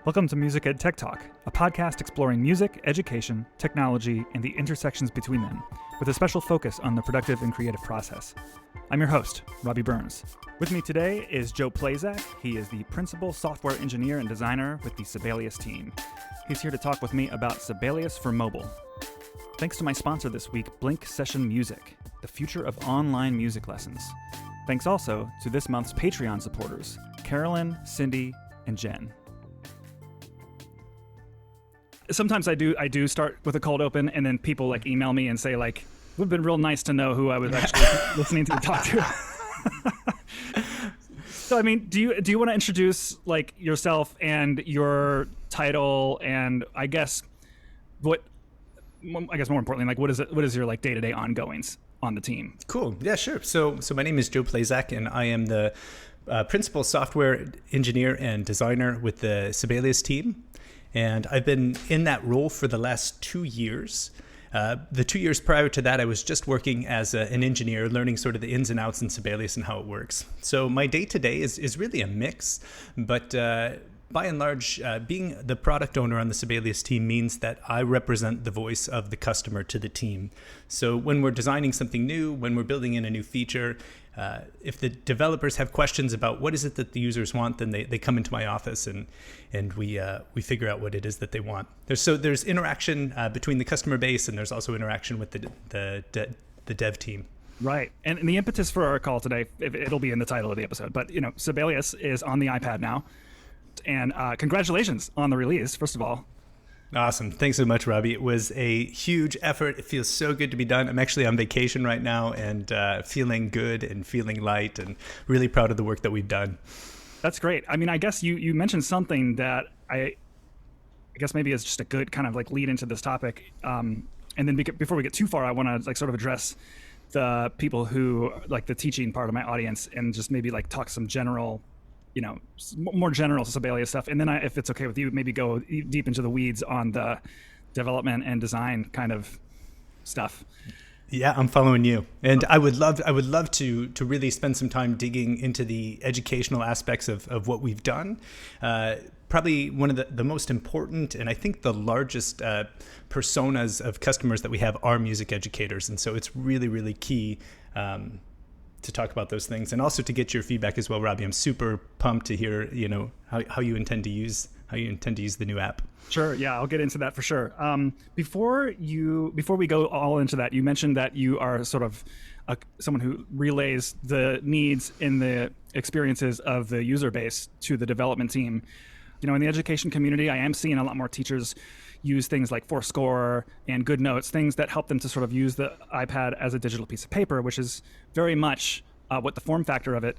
Welcome to Music Ed Tech Talk, a podcast exploring music, education, technology, and the intersections between them, with a special focus on the productive and creative process. I'm your host, Robby Burns. With me today is Joe Plazak. He is the principal software engineer and designer with the Sibelius team. He's here to talk with me about Sibelius for mobile. Thanks to my sponsor this week, Blink Session Music, the future of online music lessons. Thanks also to this month's Patreon supporters, Carolyn, Cindy, and Jen. Sometimes I do start with a cold open, and then people like email me and say like, it would have been real nice to know who I was actually listening to talk to. So I mean, do you want to introduce like yourself and your title, and I guess more importantly, like what is your like day-to-day ongoings on the team? Cool. Yeah, sure. So my name is Joe Plazak, and I am the principal software engineer and designer with the Sibelius team. And I've been in that role for the last 2 years. The 2 years prior to that, I was just working as an engineer, learning sort of the ins and outs in Sibelius and how it works. So my day-to-day is really a mix, but by and large, being the product owner on the Sibelius team means that I represent the voice of the customer to the team. So when we're designing something new, when we're building in a new feature, if the developers have questions about what is it that the users want, then they come into my office and we figure out what it is that they want. There's interaction between the customer base, and there's also interaction with the dev team. Right. And the impetus for our call today, it'll be in the title of the episode, but Sibelius is on the iPad now. And congratulations on the release, first of all. Awesome. Thanks so much, Robby. It was a huge effort. It feels so good to be done. I'm actually on vacation right now and feeling good and feeling light and really proud of the work that we've done. That's great. I mean, I guess you mentioned something that I guess maybe is just a good kind of like lead into this topic. And then before we get too far, I want to like sort of address the people who like the teaching part of my audience and just maybe like talk some general, more general Sibelius stuff. And then if it's okay with you, maybe go deep into the weeds on the development and design kind of stuff. Yeah, I'm following you. And I would love to really spend some time digging into the educational aspects of what we've done. Probably one of the most important and I think the largest personas of customers that we have are music educators. And so it's really, really key to talk about those things, and also to get your feedback as well, Robby. I'm super pumped to hear, how you intend to use the new app. Sure. Yeah, I'll get into that for sure. Before we go all into that, you mentioned that you are sort of someone who relays the needs and the experiences of the user base to the development team. In the education community, I am seeing a lot more teachers use things like Fourscore and Good Notes, things that help them to sort of use the iPad as a digital piece of paper, which is very much what the form factor of it,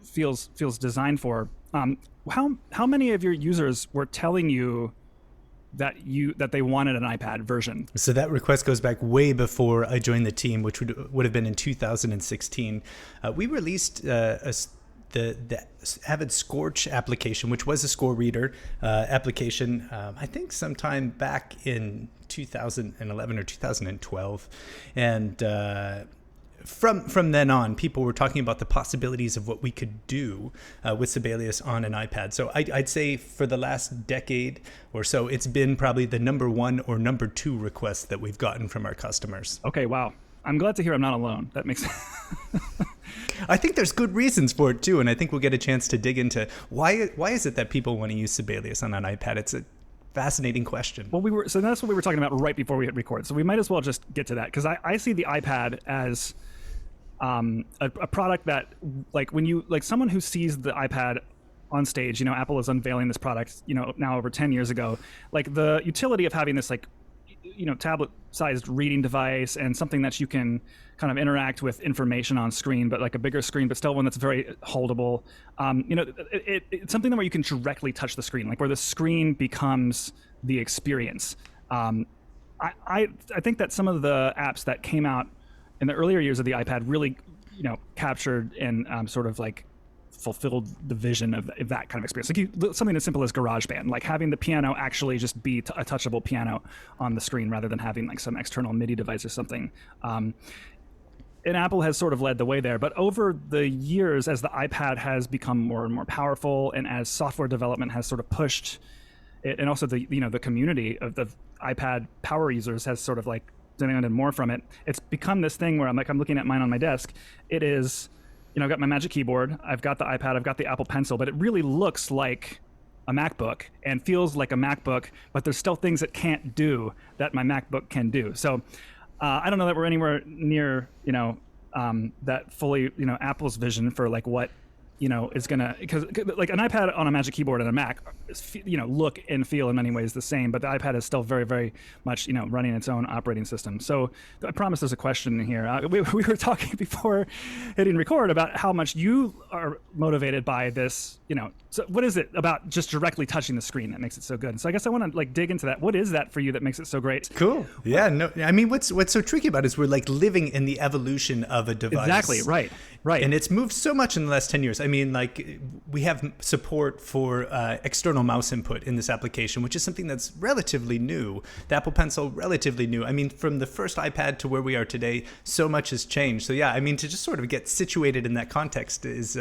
feels designed for. How many of your users were telling you that they wanted an iPad version? So that request goes back way before I joined the team, which would have been in 2016. We released the Avid Scorch application, which was a score reader application, I think sometime back in 2011 or 2012. And from then on, people were talking about the possibilities of what we could do with Sibelius on an iPad. So I'd say for the last decade or so, it's been probably the number one or number two request that we've gotten from our customers. Okay, wow. I'm glad to hear I'm not alone. That makes sense. I think there's good reasons for it too, and I think we'll get a chance to dig into why is it that people want to use Sibelius on an iPad. It's a fascinating question. Well, so that's what we were talking about right before we hit record. So we might as well just get to that, because I see the iPad as a product that, like, when you like someone who sees the iPad on stage, Apple is unveiling this product, now over 10 years ago, like the utility of having this like tablet-sized reading device and something that you can kind of interact with information on screen, but like a bigger screen, but still one that's very holdable. It's something where you can directly touch the screen, like where the screen becomes the experience. I think that some of the apps that came out in the earlier years of the iPad really, captured and sort of like fulfilled the vision of that kind of experience. Like something as simple as GarageBand, like having the piano actually just be a touchable piano on the screen rather than having like some external MIDI device or something. and Apple has sort of led the way there. But over the years, as the iPad has become more and more powerful, and as software development has sort of pushed it, and also the community of the iPad power users has sort of like demanded more from it, it's become this thing where I'm looking at mine on my desk. It is, I've got my Magic Keyboard, I've got the iPad, I've got the Apple Pencil, but it really looks like a MacBook and feels like a MacBook, but there's still things it can't do that my MacBook can do. So I don't know that we're anywhere near, that fully, Apple's vision for like what, is gonna, because like an iPad on a Magic Keyboard and a Mac, look and feel in many ways the same, but the iPad is still very, very much, running its own operating system. So I promise there's a question here. We were talking before hitting record about how much you are motivated by this, so what is it about just directly touching the screen that makes it so good? So I guess I want to like dig into that. What is that for you that makes it so great? Cool. Yeah. No, I mean, what's so tricky about it is we're like living in the evolution of a device. Exactly. Right. And it's moved so much in the last 10 years. I mean, like we have support for external mouse input in this application, which is something that's relatively new. The Apple Pencil, relatively new. I mean, from the first iPad to where we are today, so much has changed. So yeah, I mean, to just sort of get situated in that context is,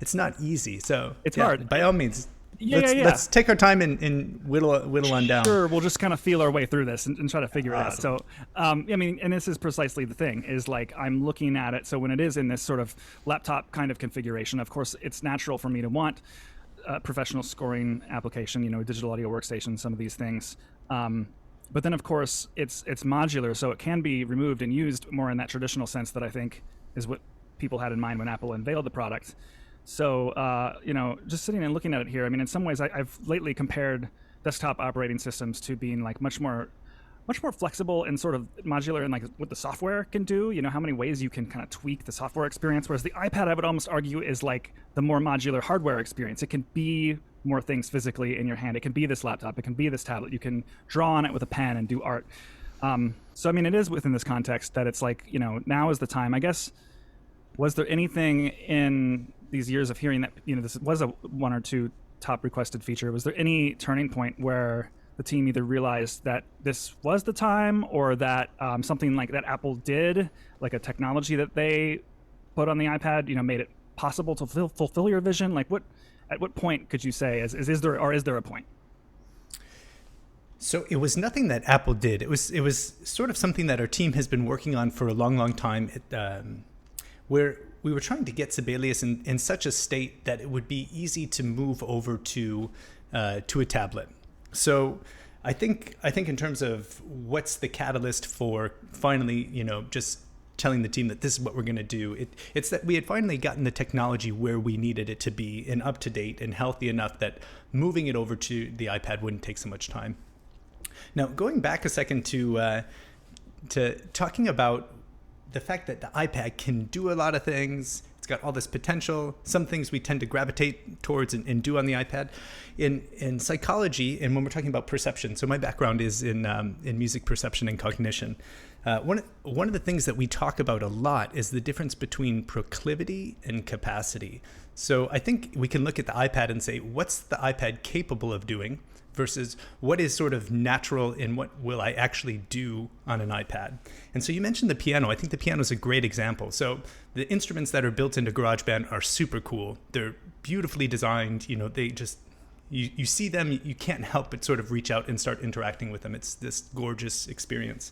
it's not easy. So it's hard. By all means, let's take our time and whittle on down. Sure, we'll just kind of feel our way through this and try to figure it out. So, I mean, and this is precisely the thing, is like I'm looking at it. So when it is in this sort of laptop kind of configuration, of course, it's natural for me to want a professional scoring application, a digital audio workstation, some of these things. But then, of course, it's modular, so it can be removed and used more in that traditional sense that I think is what people had in mind when Apple unveiled the product. So, just sitting and looking at it here, I mean, in some ways, I've lately compared desktop operating systems to being like much more flexible and sort of modular in like what the software can do, how many ways you can kind of tweak the software experience. Whereas the iPad, I would almost argue, is like the more modular hardware experience. It can be more things physically in your hand. It can be this laptop. It can be this tablet. You can draw on it with a pen and do art. So, I mean, it is within this context that it's like, now is the time. I guess, was there anything in these years of hearing that, this was a one or two top requested feature, was there any turning point where the team either realized that this was the time, or that something like that Apple did, like a technology that they put on the iPad, made it possible to fulfill your vision? Like at what point could you say, is there a point? So it was nothing that Apple did. It was sort of something that our team has been working on for a long, long time, where we were trying to get Sibelius in such a state that it would be easy to move over to a tablet. So I think in terms of what's the catalyst for finally, just telling the team that this is what we're going to do, it's that we had finally gotten the technology where we needed it to be and up to date and healthy enough that moving it over to the iPad wouldn't take so much time. Now, going back a second to talking about the fact that the iPad can do a lot of things, it's got all this potential. Some things we tend to gravitate towards and do on the iPad. In psychology, and when we're talking about perception, so my background is in music perception and cognition. One of the things that we talk about a lot is the difference between proclivity and capacity. So I think we can look at the iPad and say, what's the iPad capable of doing versus what is sort of natural and what will I actually do on an iPad. And so you mentioned the piano. I think the piano is a great example. So the instruments that are built into GarageBand are super cool. They're beautifully designed. They just, you see them, you can't help but sort of reach out and start interacting with them. It's this gorgeous experience.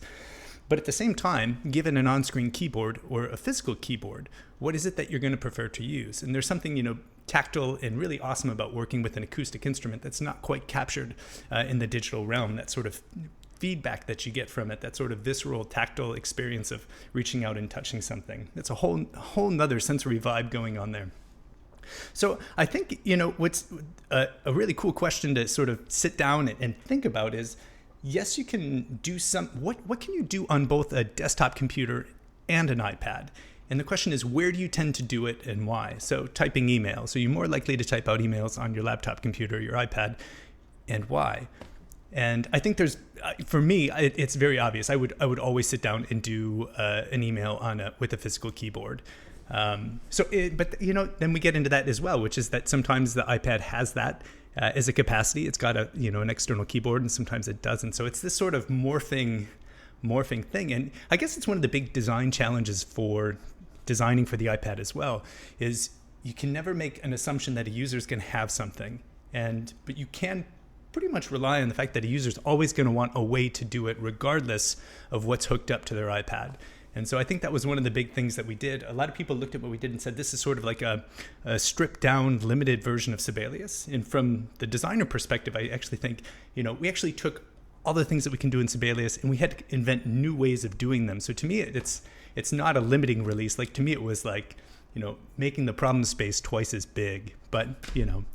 But at the same time, given an on-screen keyboard or a physical keyboard, what is it that you're going to prefer to use? And there's something, tactile and really awesome about working with an acoustic instrument that's not quite captured in the digital realm. That sort of feedback that you get from it, that sort of visceral, tactile experience of reaching out and touching something. It's a whole nother sensory vibe going on there. So I think, what's a really cool question to sort of sit down and think about is, yes, you can do what can you do on both a desktop computer and an iPad? And the question is, where do you tend to do it and why? So typing email. So you're more likely to type out emails on your laptop computer, your iPad, and why? And I think for me, it's very obvious. I would always sit down and do an email with a physical keyboard. Then we get into that as well, which is that sometimes the iPad has that as a capacity. It's got an external keyboard, and sometimes it doesn't. So it's this sort of morphing thing. And I guess it's one of the big design challenges for designing for the iPad as well, is you can never make an assumption that a user is going to have something, but you can pretty much rely on the fact that a user is always going to want a way to do it regardless of what's hooked up to their iPad. And so I think that was one of the big things that we did. A lot of people looked at what we did and said, this is sort of like a stripped down, limited version of Sibelius. And from the designer perspective, I actually think, we actually took all the things that we can do in Sibelius and we had to invent new ways of doing them. So to me, it's not a limiting release. Like, to me, it was like, making the problem space twice as big. But,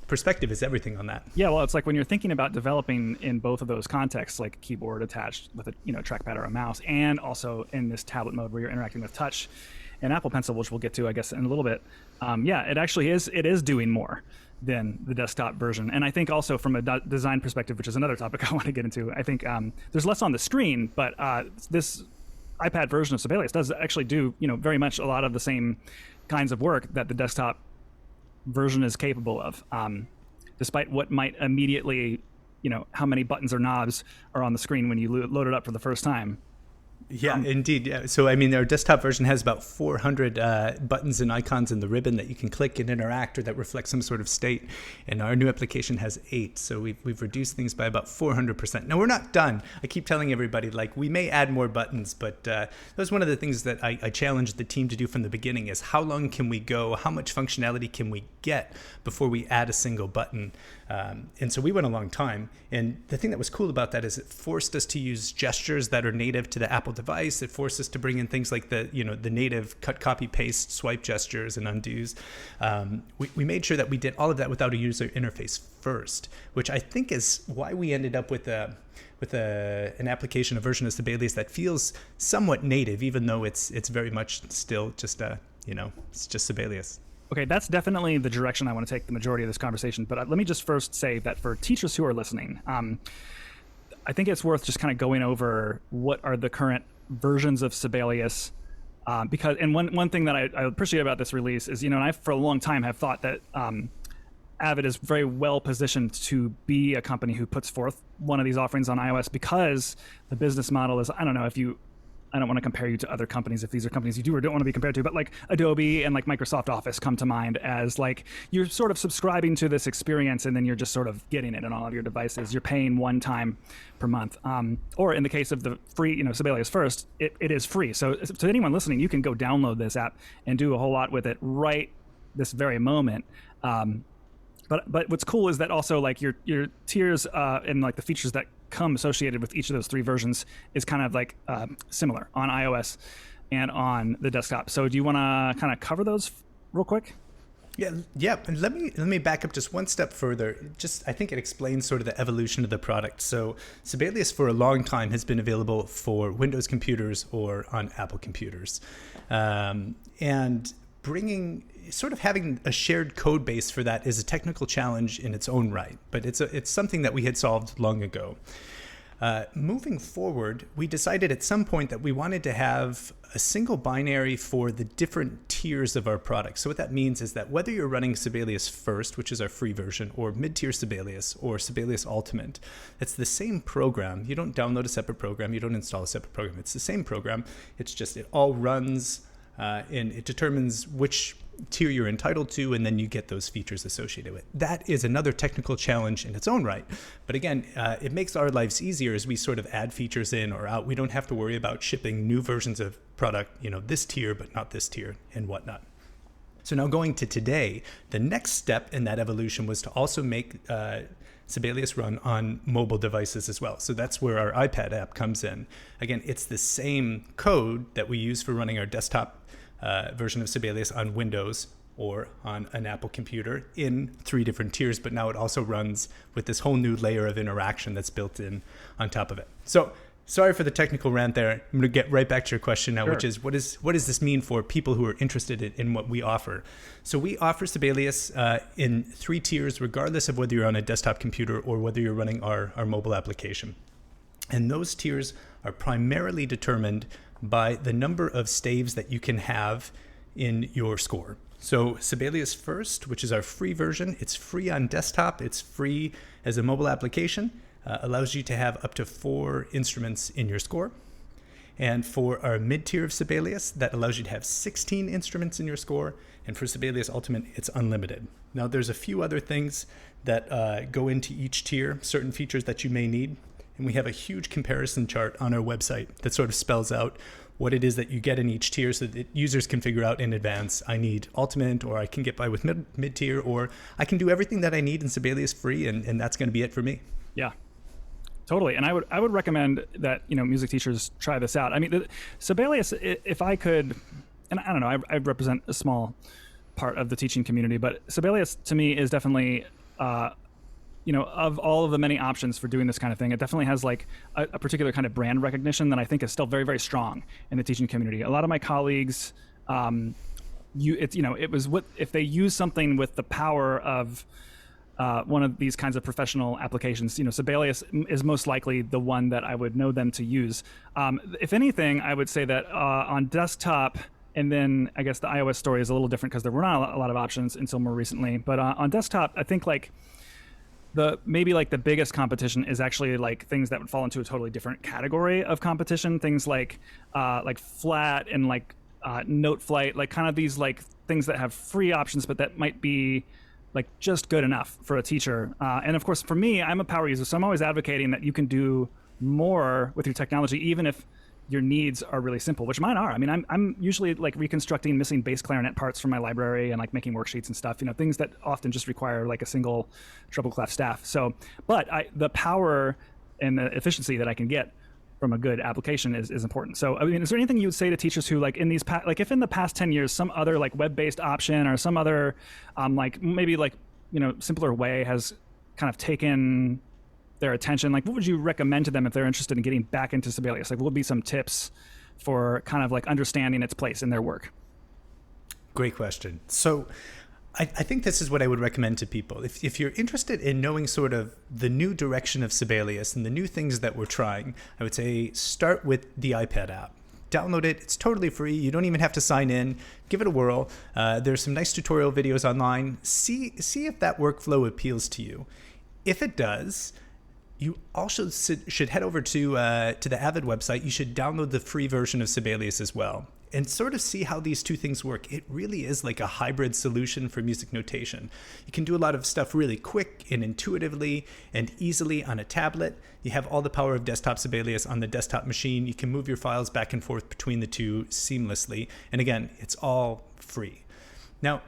perspective is everything on that. Yeah, well, it's like when you're thinking about developing in both of those contexts, like a keyboard attached with a trackpad or a mouse, and also in this tablet mode where you're interacting with touch and Apple Pencil, which we'll get to, I guess, in a little bit. It actually is doing more than the desktop version. And I think also from a design perspective, which is another topic I want to get into, I think there's less on the screen, but this iPad version of Sibelius does actually do, very much a lot of the same kinds of work that the desktop version is capable of, despite what might immediately, how many buttons or knobs are on the screen when you load it up for the first time. Yeah, indeed. Yeah. So, our desktop version has about 400 buttons and icons in the ribbon that you can click and interact or that reflect some sort of state. And our new application has 8. So we've reduced things by about 400%. Now, we're not done. I keep telling everybody, we may add more buttons, but that was one of the things that I challenged the team to do from the beginning is how long can we go? How much functionality can we get before we add a single button? And so we went a long time. And the thing that was cool about that is it forced us to use gestures that are native to the Apple device. It forced us to bring in things like the native cut, copy, paste, swipe gestures and undos. We made sure that we did all of that without a user interface first, which I think is why we ended up with an application, a version of Sibelius that feels somewhat native, even though it's very much still just it's just Sibelius. Okay, that's definitely the direction I want to take the majority of this conversation. But let me just first say that for teachers who are listening, I think it's worth just kind of going over what are the current versions of Sibelius. Because one thing that I appreciate about this release is, and I for a long time have thought that Avid is very well positioned to be a company who puts forth one of these offerings on iOS because the business model is, I don't want to compare you to other companies if these are companies you do or don't want to be compared to, but like Adobe and like Microsoft Office come to mind as like you're sort of subscribing to this experience and then you're just sort of getting it on all of your devices. You're paying one time per month. Or in the case of the free, Sibelius First, it is free. So to anyone listening, you can go download this app and do a whole lot with it right this very moment. But what's cool is that also like your tiers and like the features that come associated with each of those 3 versions is kind of like similar on iOS and on the desktop. So do you want to kind of cover those real quick? Yeah. And let me back up just one step further. I think it explains sort of the evolution of the product. So Sibelius for a long time has been available for Windows computers or on Apple computers, and having a shared code base for that is a technical challenge in its own right, but it's something that we had solved long ago. Moving forward, we decided at some point that we wanted to have a single binary for the different tiers of our product. So what that means is that whether you're running Sibelius First, which is our free version, or mid-tier Sibelius, or Sibelius Ultimate, it's the same program. You don't download a separate program. You don't install a separate program. It's the same program. It's just it all runs and it determines which tier you're entitled to, and then you get those features associated with it. That is another technical challenge in its own right. But again, it makes our lives easier as we sort of add features in or out. We don't have to worry about shipping new versions of product, this tier, but not this tier and whatnot. So now going to today, the next step in that evolution was to also make Sibelius run on mobile devices as well. So that's where our iPad app comes in. Again, it's the same code that we use for running our desktop version of Sibelius on Windows or on an Apple computer in 3 different tiers, but now it also runs with this whole new layer of interaction that's built in on top of it. So sorry for the technical rant there. I'm going to get right back to your question now, which is what does this mean for people who are interested in what we offer? So we offer Sibelius in 3 tiers, regardless of whether you're on a desktop computer or whether you're running our mobile application. And those tiers are primarily determined by the number of staves that you can have in your score. So Sibelius First, which is our free version, it's free on desktop, it's free as a mobile application, allows you to have up to 4 instruments in your score. And for our mid-tier of Sibelius, that allows you to have 16 instruments in your score. And for Sibelius Ultimate, it's unlimited. Now, there's a few other things that go into each tier, certain features that you may need. And we have a huge comparison chart on our website that sort of spells out what it is that you get in each tier so that users can figure out in advance, I need Ultimate, or I can get by with mid-tier, or I can do everything that I need in Sibelius free, and that's going to be it for me. Yeah. Totally, and I would recommend that music teachers try this out. I mean, Sibelius, if I could, and I don't know, I represent a small part of the teaching community, but Sibelius to me is definitely, of all of the many options for doing this kind of thing, it definitely has like a particular kind of brand recognition that I think is still very, very strong in the teaching community. A lot of my colleagues, it was what if they use something with the power of one of these kinds of professional applications, Sibelius is most likely the one that I would know them to use. If anything, I would say that on desktop, and then I guess the iOS story is a little different because there were not a lot of options until more recently. But on desktop, I think the biggest competition is actually like things that would fall into a totally different category of competition. Things like flat and note flight, like kind of these like things that have free options, but that might be like just good enough for a teacher. And of course, for me, I'm a power user, so I'm always advocating that you can do more with your technology, even if your needs are really simple, which mine are. I mean, I'm usually like reconstructing missing bass clarinet parts from my library and like making worksheets and stuff, things that often just require like a single treble clef staff. So, but the power and the efficiency that I can get from a good application is important. So, I mean, is there anything you would say to teachers who like in these if in the past 10 years, some other like web-based option or some other simpler way has kind of taken their attention, like what would you recommend to them if they're interested in getting back into Sibelius? Like what would be some tips for kind of like understanding its place in their work? Great question. So I think this is what I would recommend to people. If you're interested in knowing sort of the new direction of Sibelius and the new things that we're trying, I would say start with the iPad app. Download it. It's totally free. You don't even have to sign in. Give it a whirl. There's some nice tutorial videos online. See if that workflow appeals to you. If it does, you also should head over to the Avid website. You should download the free version of Sibelius as well and sort of see how these two things work. It really is like a hybrid solution for music notation. You can do a lot of stuff really quick and intuitively and easily on a tablet. You have all the power of desktop Sibelius on the desktop machine. You can move your files back and forth between the two seamlessly. And again, it's all free. Now,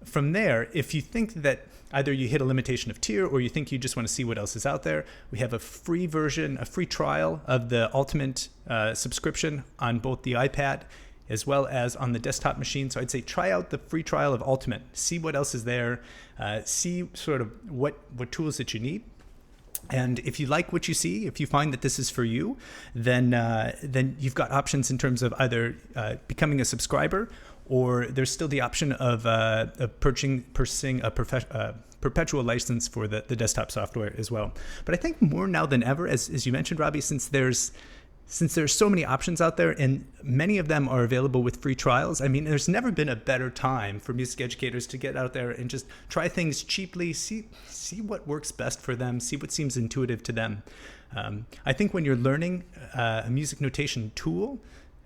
from there, if you think that either you hit a limitation of tier or you think you just want to see what else is out there, we have a free version, a free trial of the Ultimate subscription on both the iPad as well as on the desktop machine. So I'd say try out the free trial of Ultimate, see what else is there, see sort of what tools that you need. And if you like what you see, if you find that this is for you, then you've got options in terms of either becoming a subscriber, or there's still the option of purchasing a perpetual license for the desktop software as well. But I think more now than ever, as you mentioned, Robby, since there's so many options out there and many of them are available with free trials, I mean, there's never been a better time for music educators to get out there and just try things cheaply, see what works best for them, see what seems intuitive to them. I think when you're learning a music notation tool,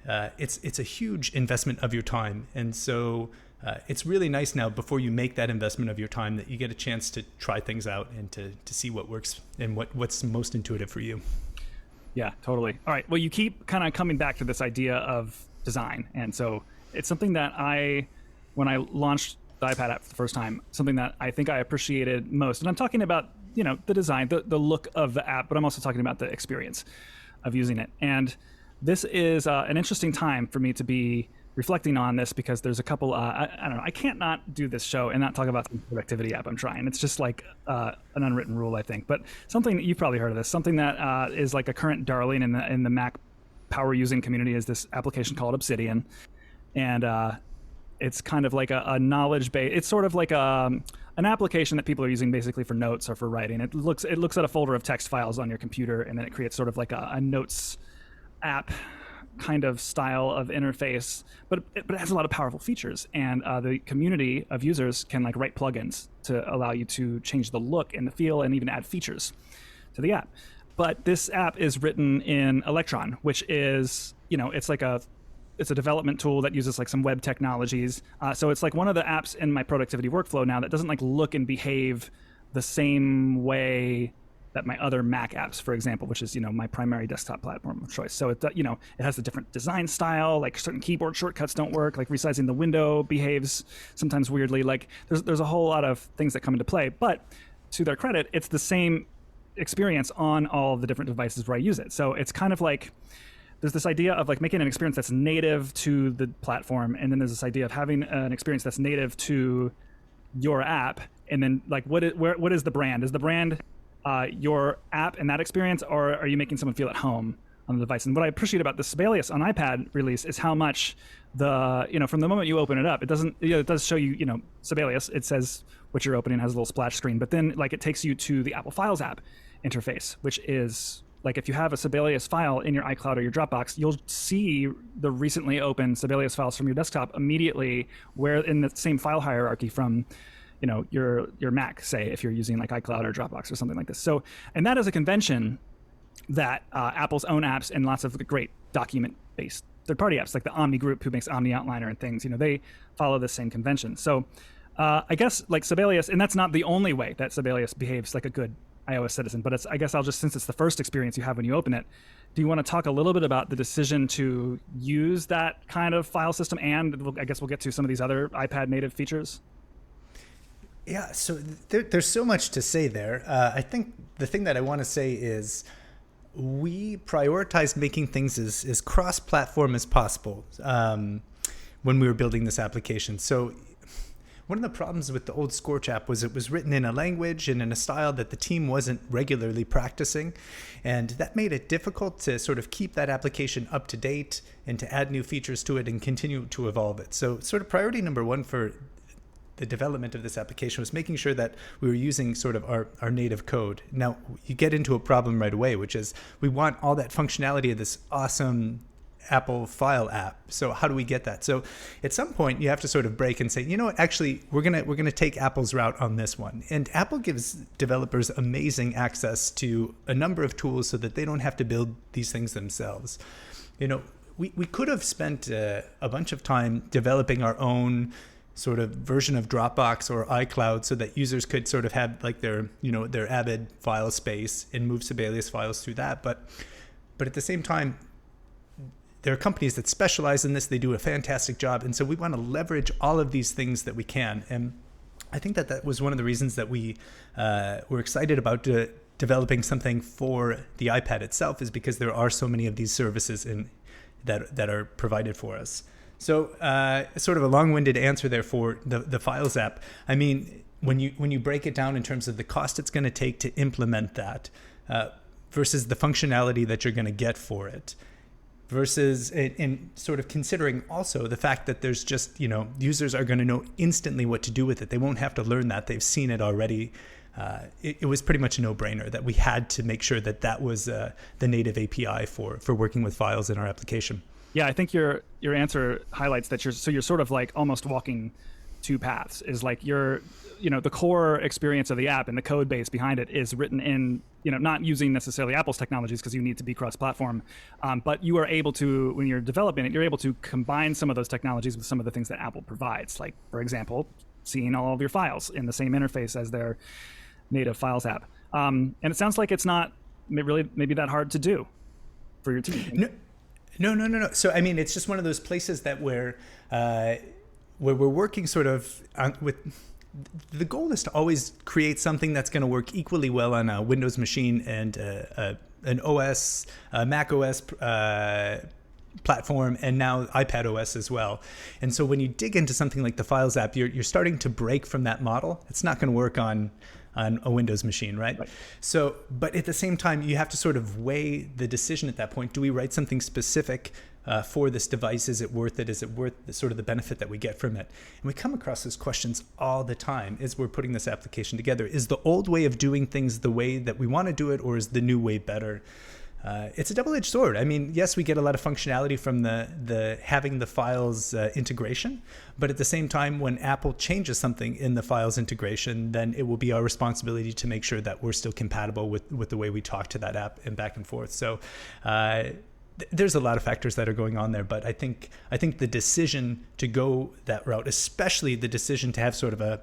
it's a huge investment of your time. And so it's really nice now before you make that investment of your time that you get a chance to try things out and to see what works and what's most intuitive for you. Yeah, totally. All right. Well, you keep kind of coming back to this idea of design. And so it's something that when I launched the iPad app for the first time, something that I think I appreciated most. And I'm talking about, the design, the look of the app, but I'm also talking about the experience of using it. And this is an interesting time for me to be reflecting on this because there's a couple, I don't know, I can't not do this show and not talk about the productivity app I'm trying. It's just like an unwritten rule, I think. But something, you've probably heard of this, something that is like a current darling in the Mac power using community is this application called Obsidian. And it's kind of like a knowledge base. It's sort of like an application that people are using basically for notes or for writing. It looks at a folder of text files on your computer, and then it creates sort of like a notes app kind of style of interface, but it has a lot of powerful features, and the community of users can like write plugins to allow you to change the look and the feel and even add features to the app. But this app is written in Electron, which is, it's a development tool that uses like some web technologies. So it's like one of the apps in my productivity workflow now that doesn't like look and behave the same way that my other Mac apps, for example, which is, my primary desktop platform of choice. So it, it has a different design style, like certain keyboard shortcuts don't work, like resizing the window behaves sometimes weirdly. Like there's a whole lot of things that come into play, but to their credit, it's the same experience on all of the different devices where I use it. So it's kind of like, there's this idea of like making an experience that's native to the platform, and then there's this idea of having an experience that's native to your app, and then like what is the brand? Is the brand your app and that experience, or are you making someone feel at home on the device? And what I appreciate about the Sibelius on iPad release is how much from the moment you open it up, it doesn't, it does show you, Sibelius, it says what you're opening, has a little splash screen, but then like it takes you to the Apple Files app interface, which is like if you have a Sibelius file in your iCloud or your Dropbox, you'll see the recently opened Sibelius files from your desktop immediately, where in the same file hierarchy from your Mac, say, if you're using like iCloud or Dropbox or something like this. So, and that is a convention that Apple's own apps and lots of the great document-based third-party apps, like the Omni Group, who makes Omni Outliner and things, they follow this same convention. So I guess like Sibelius, and that's not the only way that Sibelius behaves like a good iOS citizen, but I guess I'll just, since it's the first experience you have when you open it, do you want to talk a little bit about the decision to use that kind of file system? And I guess we'll get to some of these other iPad native features. Yeah, so there's so much to say there. I think the thing that I want to say is we prioritized making things as cross-platform as possible when we were building this application. So one of the problems with the old Scorch app was it was written in a language and in a style that the team wasn't regularly practicing. And that made it difficult to sort of keep that application up to date and to add new features to it and continue to evolve it. So sort of priority number one for the development of this application was making sure that we were using sort of our native code. Now, you get into a problem right away, which is we want all that functionality of this awesome Apple file app. So how do we get that? So at some point you have to sort of break and say, you know what, actually we're gonna take Apple's route on this one. And Apple gives developers amazing access to a number of tools so that they don't have to build these things themselves. We could have spent a bunch of time developing our own sort of version of Dropbox or iCloud so that users could sort of have like their Avid file space and move Sibelius files through that. But at the same time, there are companies that specialize in this. They do a fantastic job. And so we want to leverage all of these things that we can. And I think that was one of the reasons that we were excited about developing something for the iPad itself, is because there are so many of these services that are provided for us. So sort of a long-winded answer there for the Files app. I mean, when you break it down in terms of the cost it's going to take to implement that versus the functionality that you're going to get for it, versus in sort of considering also the fact that there's just, users are going to know instantly what to do with it. They won't have to learn that. They've seen it already. It was pretty much a no-brainer that we had to make sure that was the native API for working with files in our application. Yeah, I think your answer highlights that you're sort of like almost walking two paths. Is like the core experience of the app and the code base behind it is written in, not using necessarily Apple's technologies because you need to be cross-platform, but you are able to, when you're developing it, you're able to combine some of those technologies with some of the things that Apple provides. Like, for example, seeing all of your files in the same interface as their native Files app. And it sounds like it's not really maybe that hard to do for your team. No. So, I mean, it's just one of those places that where we're working sort of with, the goal is to always create something that's going to work equally well on a Windows machine and an OS, Mac OS platform, and now iPad OS as well. And so when you dig into something like the Files app, you're starting to break from that model. It's not going to work on a Windows machine, right? So, but at the same time, you have to sort of weigh the decision at that point. Do we write something specific for this device? Is it worth it? Is it worth sort of the benefit that we get from it? And we come across those questions all the time as we're putting this application together. Is the old way of doing things the way that we want to do it, or is the new way better? it's a double-edged sword. I mean, yes, we get a lot of functionality from the having the files integration, but at the same time, when Apple changes something in the files integration, then it will be our responsibility to make sure that we're still compatible with the way we talk to that app and back and forth. So there's a lot of factors that are going on there, but I think the decision to go that route, especially the decision to have sort of a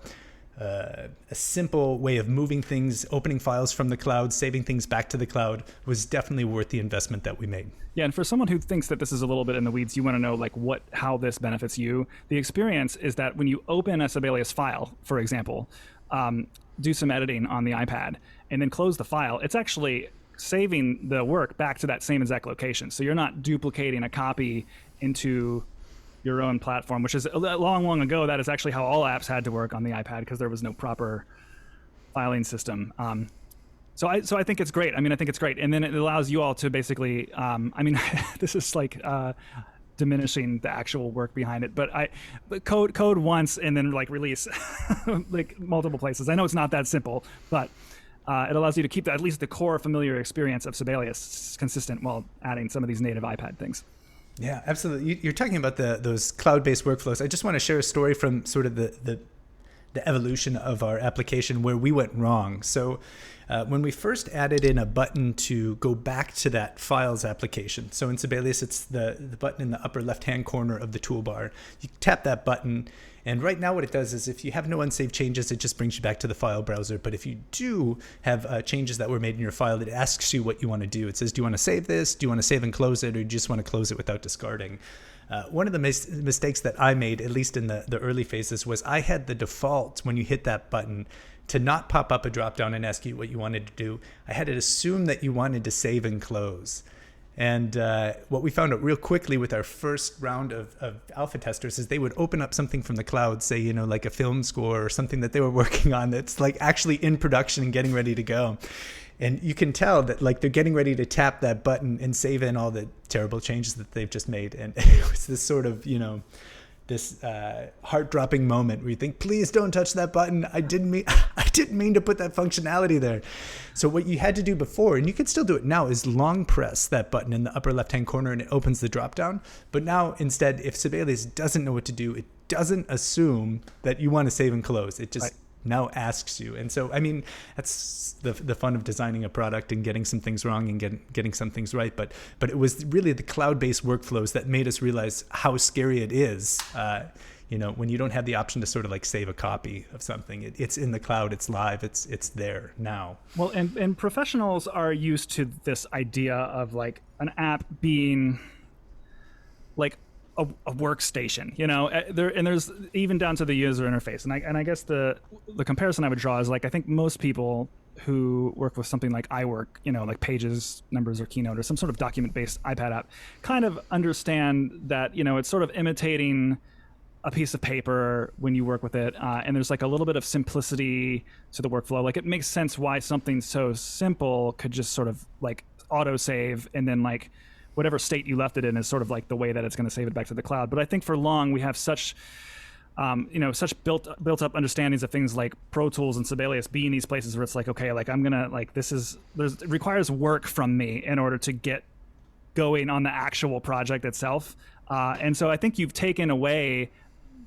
simple way of moving things, opening files from the cloud, saving things back to the cloud, was definitely worth the investment that we made. Yeah, and for someone who thinks that this is a little bit in the weeds, you want to know like how this benefits you. The experience is that when you open a Sibelius file, for example, do some editing on the iPad, and then close the file, it's actually saving the work back to that same exact location. So you're not duplicating a copy into your own platform, which is long ago. That is actually how all apps had to work on the iPad because there was no proper filing system. So I think it's great. I mean, I think it's great. And then it allows you all to basically, this is like diminishing the actual work behind it, but code once and then like release like multiple places. I know it's not that simple, but it allows you to keep at least the core familiar experience of Sibelius consistent while adding some of these native iPad things. Yeah, absolutely. You're talking about those cloud-based workflows. I just want to share a story from sort of the evolution of our application where we went wrong. So when we first added in a button to go back to that files application, so in Sibelius, it's the button in the upper left-hand corner of the toolbar. You tap that button, and right now what it does is if you have no unsaved changes, it just brings you back to the file browser. But if you do have changes that were made in your file, it asks you what you want to do. It says, do you want to save this? Do you want to save and close it? Or do you just want to close it without discarding? One of the mistakes that I made, at least in the early phases, was I had the default when you hit that button to not pop up a drop down and ask you what you wanted to do. I had it assume that you wanted to save and close. And what we found out real quickly with our first round of alpha testers is they would open up something from the cloud, say, like a film score or something that they were working on that's like actually in production and getting ready to go. And you can tell that like they're getting ready to tap that button and save in all the terrible changes that they've just made. And it was this sort of, this heart-dropping moment where you think, please don't touch that button. I didn't mean to put that functionality there. So what you had to do before, and you can still do it now, is long press that button in the upper left-hand corner and it opens the drop-down. But now instead, if Sibelius doesn't know what to do, it doesn't assume that you want to save and close. It just now asks you. And so, I mean, that's the fun of designing a product and getting some things wrong and getting some things right. But it was really the cloud-based workflows that made us realize how scary it is, when you don't have the option to sort of like save a copy of something. It's in the cloud, it's live, it's there now. Well, and professionals are used to this idea of like an app being like a workstation, there's even down to the user interface. And I guess the comparison I would draw is like, I think most people who work with something like iWork, like Pages, Numbers, or Keynote, or some sort of document-based iPad app, kind of understand that, it's sort of imitating a piece of paper when you work with it. And there's like a little bit of simplicity to the workflow. Like it makes sense why something so simple could just sort of like auto-save and then like whatever state you left it in is sort of like the way that it's going to save it back to the cloud. But I think for long, we have such, such built up understandings of things like Pro Tools and Sibelius being these places where it's like, okay, like I'm going to like, it requires work from me in order to get going on the actual project itself. And so I think you've taken away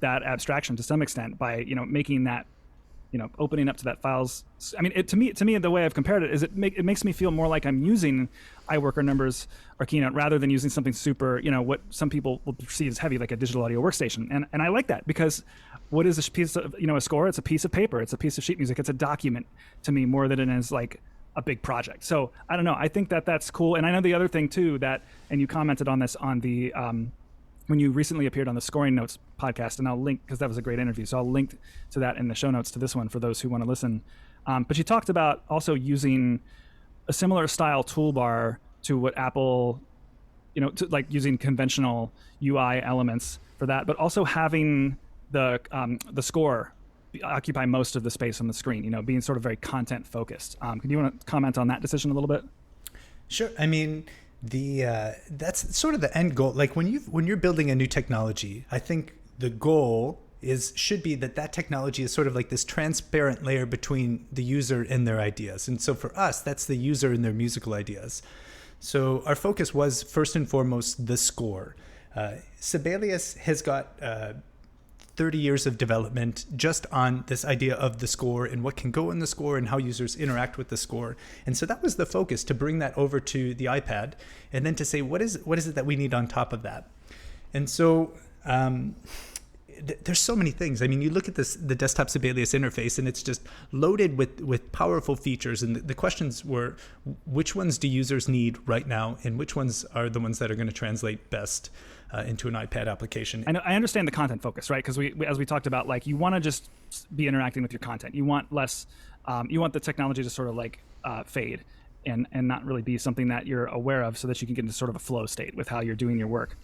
that abstraction to some extent by, making that, opening up to that files. I mean, to me, the way I've compared it is it makes me feel more like I'm using iWork or Numbers or Keynote rather than using something super, what some people will perceive as heavy, like a digital audio workstation. And I like that because what is a piece of, a score? It's a piece of paper. It's a piece of sheet music. It's a document to me more than it is like a big project. So I don't know. I think that that's cool. And I know the other thing too and you commented on this on the, when you recently appeared on the Scoring Notes podcast, and I'll link, because that was a great interview, so I'll link to that in the show notes to this one for those who want to listen. But you talked about also using a similar style toolbar to what Apple, to like using conventional UI elements for that, but also having the score occupy most of the space on the screen, being sort of very content focused. Can you want to comment on that decision a little bit? Sure. I mean, that's sort of the end goal. Like when you're building a new technology, I think the goal should be that technology is sort of like this transparent layer between the user and their ideas. And so for us, that's the user and their musical ideas. So our focus was first and foremost the score. Sibelius has got 30 years of development just on this idea of the score and what can go in the score and how users interact with the score. And so that was the focus, to bring that over to the iPad and then to say, what is it that we need on top of that? And so there's so many things. I mean, you look at the desktop Sibelius interface, and it's just loaded with powerful features. And the questions were, which ones do users need right now, and which ones are the ones that are going to translate best into an iPad application? I understand the content focus, right? Because as we talked about, like, you want to just be interacting with your content. You want less. You want the technology to sort of like fade and not really be something that you're aware of, so that you can get into sort of a flow state with how you're doing your work.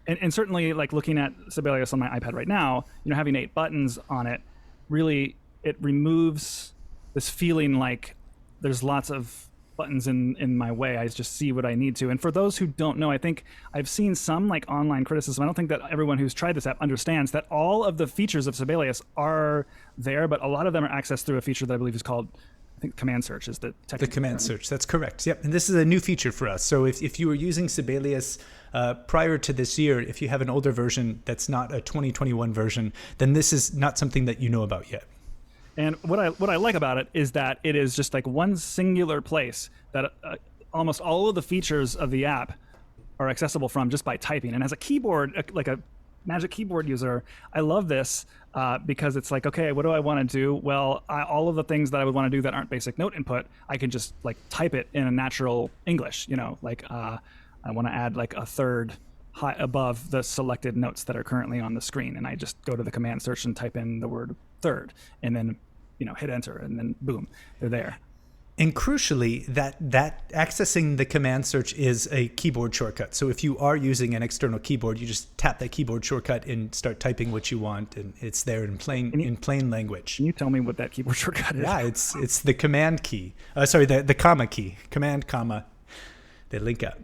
And certainly, like, looking at Sibelius on my iPad right now, having 8 buttons on it, really, it removes this feeling like there's lots of buttons in my way. I just see what I need to. And for those who don't know, I think I've seen some like online criticism. I don't think that everyone who's tried this app understands that all of the features of Sibelius are there, but a lot of them are accessed through a feature that I believe is called, I think, command search is the technical The command term. search, that's correct. Yep, and this is a new feature for us. So if you were using Sibelius prior to this year, if you have an older version that's not a 2021 version, then this is not something that you know about yet. And what I like about it is that it is just like one singular place that almost all of the features of the app are accessible from just by typing. And as a keyboard, like a Magic Keyboard user, I love this because it's like, okay, what do I want to do? Well, all of the things that I would want to do that aren't basic note input, I can just like type it in a natural English. Like I want to add like a third high above the selected notes that are currently on the screen, and I just go to the command search and type in the word third, and then hit enter, and then boom, they're there. And crucially, that accessing the command search is a keyboard shortcut. So if you are using an external keyboard, you just tap that keyboard shortcut and start typing what you want, and it's there in plain language. Can you tell me what that keyboard shortcut is? Yeah, it's the command key. The comma key. Command, comma. They link up.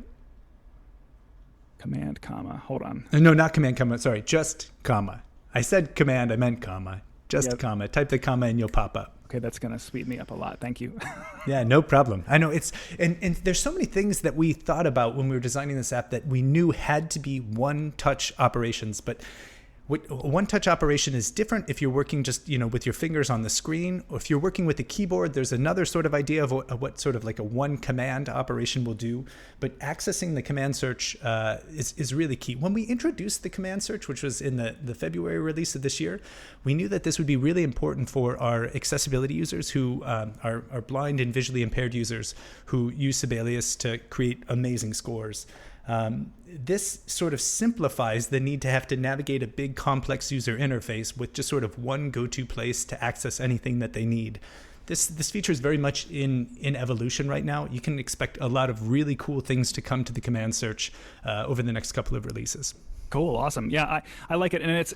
Command, comma. Hold on. No, not command, comma. Sorry, just comma. I said command, I meant comma. Just comma. Type the comma and you'll pop up. Okay, that's going to speed me up a lot. Thank you. Yeah, no problem. I know and there's so many things that we thought about when we were designing this app that we knew had to be one-touch operations, but one-touch operation is different if you're working just with your fingers on the screen, or if you're working with a keyboard. There's another sort of idea of what sort of like a one command operation will do. But accessing the command search is really key. When we introduced the command search, which was in the February release of this year, we knew that this would be really important for our accessibility users who are blind and visually impaired users who use Sibelius to create amazing scores. This sort of simplifies the need to have to navigate a big complex user interface with just sort of one go-to place to access anything that they need. This feature is very much in evolution right now. You can expect a lot of really cool things to come to the command search over the next couple of releases. Cool, awesome. Yeah, I like it, and it's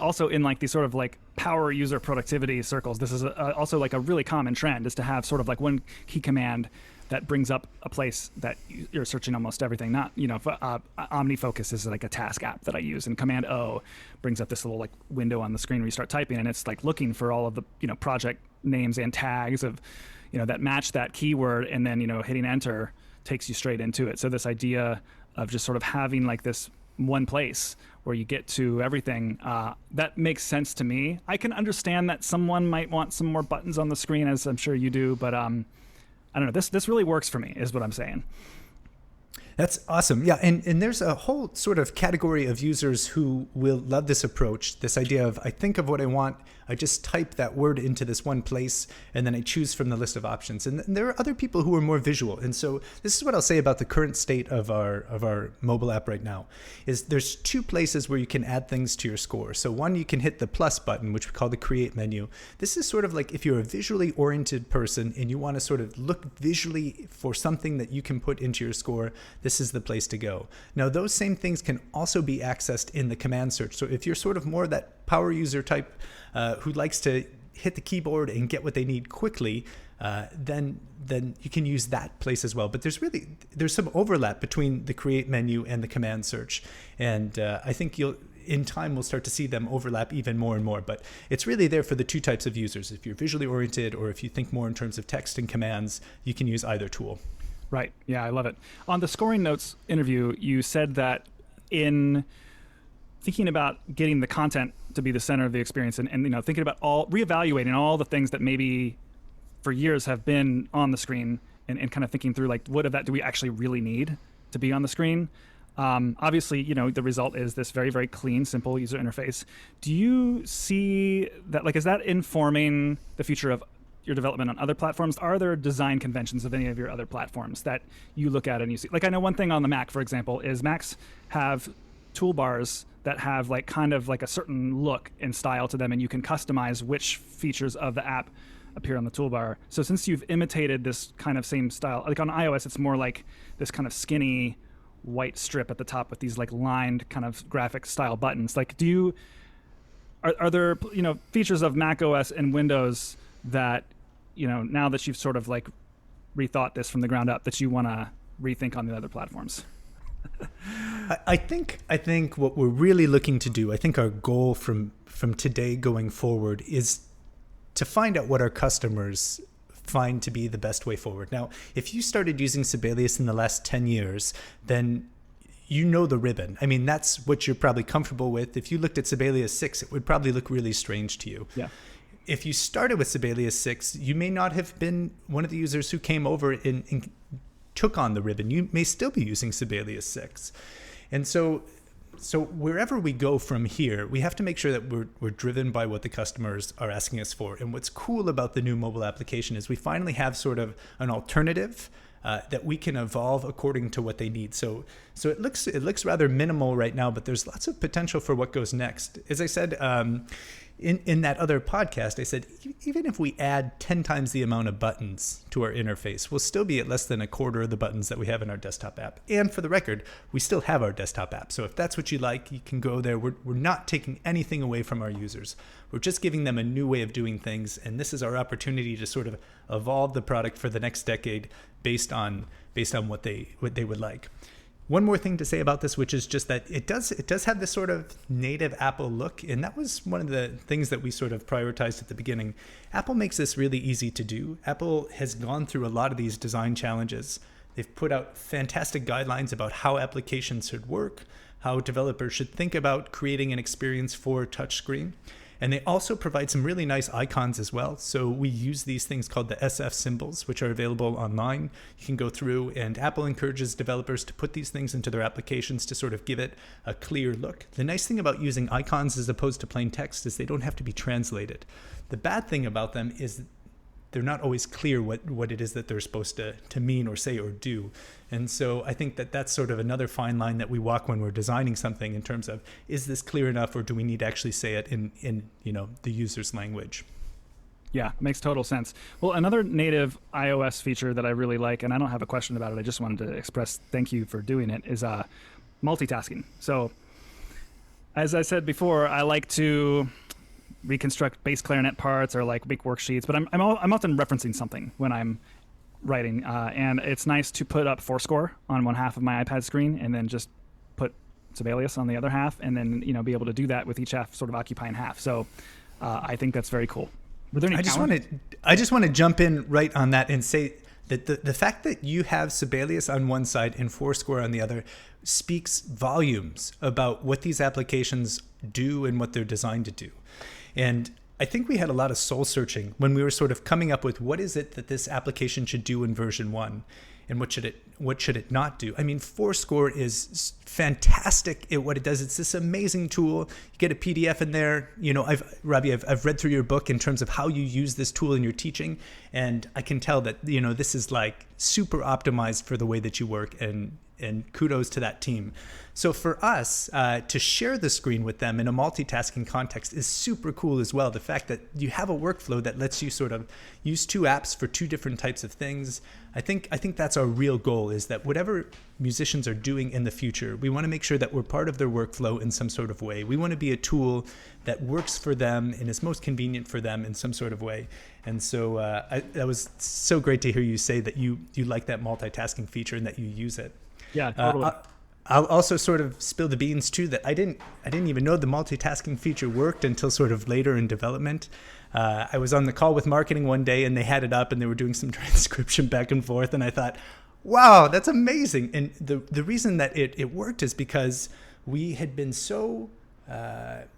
also in like these sort of like power user productivity circles. This is also like a really common trend, is to have sort of like one key command that brings up a place that you're searching almost everything. Not, OmniFocus is like a task app that I use, and Command O brings up this little like window on the screen where you start typing, and it's like looking for all of the project names and tags of that match that keyword, and then hitting enter takes you straight into it. So this idea of just sort of having like this one place where you get to everything, that makes sense to me. I can understand that someone might want some more buttons on the screen, as I'm sure you do, but I don't know. This really works for me, is what I'm saying. That's awesome. Yeah, and there's a whole sort of category of users who will love this approach, this idea of, I think of what I want, I just type that word into this one place, and then I choose from the list of options. And there are other people who are more visual. And so this is what I'll say about the current state of our mobile app right now, is there's 2 places where you can add things to your score. So one, you can hit the plus button, which we call the create menu. This is sort of like if you're a visually oriented person and you want to sort of look visually for something that you can put into your score, this is the place to go. Now, those same things can also be accessed in the command search. So if you're sort of more that power user type who likes to hit the keyboard and get what they need quickly, then you can use that place as well. But there's some overlap between the create menu and the command search, and I think in time we'll start to see them overlap even more and more. But it's really there for the 2 types of users. If you're visually oriented, or if you think more in terms of text and commands, you can use either tool. Right. Yeah, I love it. On the Scoring Notes interview, you said that in thinking about getting the content to be the center of the experience, and thinking about reevaluating all the things that maybe for years have been on the screen, and kind of thinking through, like, what of that do we actually really need to be on the screen? Obviously, the result is this very, very clean, simple user interface. Do you see that, like, is that informing the future of your development on other platforms? Are there design conventions of any of your other platforms that you look at and you see? Like, I know one thing on the Mac, for example, is Macs have toolbars that have like kind of like a certain look and style to them, and you can customize which features of the app appear on the toolbar. So since you've imitated this kind of same style, like on iOS, it's more like this kind of skinny white strip at the top with these like lined kind of graphic style buttons. Like, are there features of Mac OS and Windows that now that you've sort of like rethought this from the ground up, that you want to rethink on the other platforms? I think what we're really looking to do, I think our goal from today going forward is to find out what our customers find to be the best way forward. Now, if you started using Sibelius in the last 10 years, then the ribbon. I mean, that's what you're probably comfortable with. If you looked at Sibelius 6, it would probably look really strange to you. Yeah. If you started with Sibelius 6, you may not have been one of the users who came over and took on the ribbon. You may still be using Sibelius 6. And so wherever we go from here, we have to make sure that we're driven by what the customers are asking us for. And what's cool about the new mobile application is we finally have sort of an alternative that we can evolve according to what they need. So it looks rather minimal right now, but there's lots of potential for what goes next. As I said, in that other podcast, I said, even if we add 10 times the amount of buttons to our interface, we'll still be at less than a quarter of the buttons that we have in our desktop app. And for the record, we still have our desktop app. So if that's what you like, you can go there. We're not taking anything away from our users. We're just giving them a new way of doing things. And this is our opportunity to sort of evolve the product for the next decade based on what they would like. One more thing to say about this, which is just that it does have this sort of native Apple look, and that was one of the things that we sort of prioritized at the beginning. Apple makes this really easy to do. Apple has gone through a lot of these design challenges. They've put out fantastic guidelines about how applications should work, how developers should think about creating an experience for touchscreen. And they also provide some really nice icons as well. So we use these things called the SF symbols, which are available online. You can go through, and Apple encourages developers to put these things into their applications to sort of give it a clear look. The nice thing about using icons as opposed to plain text is they don't have to be translated. The bad thing about them is they're not always clear what it is that they're supposed to mean or say or do. And so I think that's sort of another fine line that we walk when we're designing something in terms of, is this clear enough, or do we need to actually say it in the user's language? Yeah, makes total sense. Well, another native iOS feature that I really like, and I don't have a question about it, I just wanted to express thank you for doing it, is multitasking. So as I said before, I like to reconstruct bass clarinet parts or like make worksheets, but I'm often referencing something when I'm writing, and it's nice to put up Fourscore on one half of my iPad screen and then just put Sibelius on the other half, and then be able to do that with each half sort of occupying half. So I think that's very cool. Were there any I just want to jump in right on that and say that the fact that you have Sibelius on one side and Fourscore on the other speaks volumes about what these applications do and what they're designed to do. And I think we had a lot of soul searching when we were sort of coming up with what is it that this application should do in version 1 and what should it not do. I mean, Fourscore is fantastic at what it does. It's this amazing tool. You get a PDF in there. Robby, I've read through your book in terms of how you use this tool in your teaching, and I can tell that this is like super optimized for the way that you work, and kudos to that team. So for us to share the screen with them in a multitasking context is super cool as well. The fact that you have a workflow that lets you sort of use two apps for two different types of things. I think that's our real goal, is that whatever musicians are doing in the future, we want to make sure that we're part of their workflow in some sort of way. We want to be a tool that works for them and is most convenient for them in some sort of way. And so that was so great to hear you say that you like that multitasking feature and that you use it. Yeah, totally. I'll also sort of spill the beans too, that I didn't even know the multitasking feature worked until sort of later in development. I was on the call with marketing one day and they had it up and they were doing some transcription back and forth, and I thought, Wow, that's amazing. And the reason that it worked is because we had been so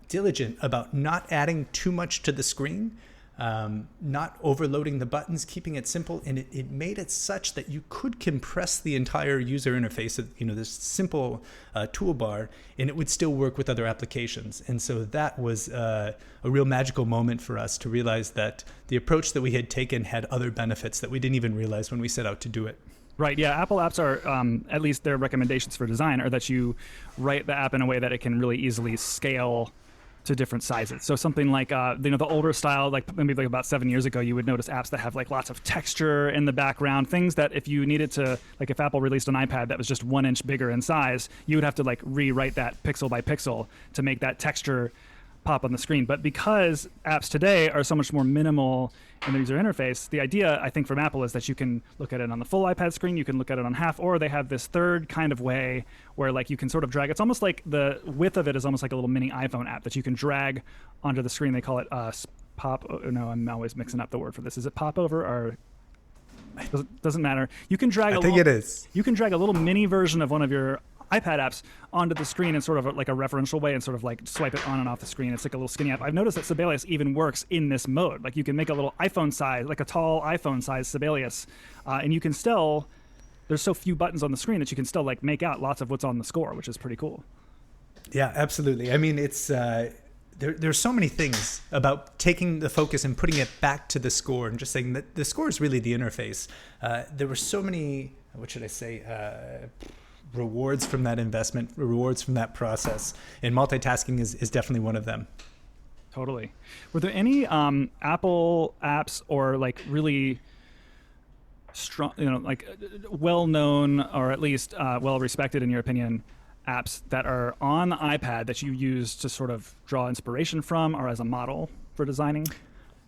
diligent about not adding too much to the screen, not overloading the buttons, keeping it simple, and it made it such that you could compress the entire user interface of, this simple toolbar, and it would still work with other applications. And so that was a real magical moment for us to realize that the approach that we had taken had other benefits that we didn't even realize when we set out to do it. Right. Yeah. Apple apps are, at least their recommendations for design are that you write the app in a way that it can really easily scale to different sizes. So something like, the older style, like maybe like about 7 years ago, you would notice apps that have like lots of texture in the background, things that if you needed to, like if Apple released an iPad that was just 1 inch bigger in size, you would have to like rewrite that pixel by pixel to make that texture pop on the screen. But because apps today are so much more minimal in the user interface, the idea, I think, from Apple is that you can look at it on the full iPad screen, you can look at it on half, or they have this third kind of way where like you can sort of drag. It's almost like the width of it is almost like a little mini iPhone app that you can drag onto the screen. They call it pop. No, I'm always mixing up the word for this. Is it popover or? Doesn't matter. You can drag. I think it is. You can drag a little mini version of one of your iPad apps onto the screen in sort of like a referential way and sort of like swipe it on and off the screen. It's like a little skinny app. I've noticed that Sibelius even works in this mode. Like you can make a little iPhone size, like a tall iPhone size Sibelius, and you can still, there's so few buttons on the screen that you can still like make out lots of what's on the score, which is pretty cool. Yeah, absolutely. I mean, it's there's so many things about taking the focus and putting it back to the score and just saying that the score is really the interface. There were so many, what should I say, rewards from that investment, rewards from that process, and multitasking is definitely one of them. Totally. Were there any Apple apps or like really strong, like well-known or at least well-respected in your opinion apps that are on the iPad that you use to sort of draw inspiration from or as a model for designing?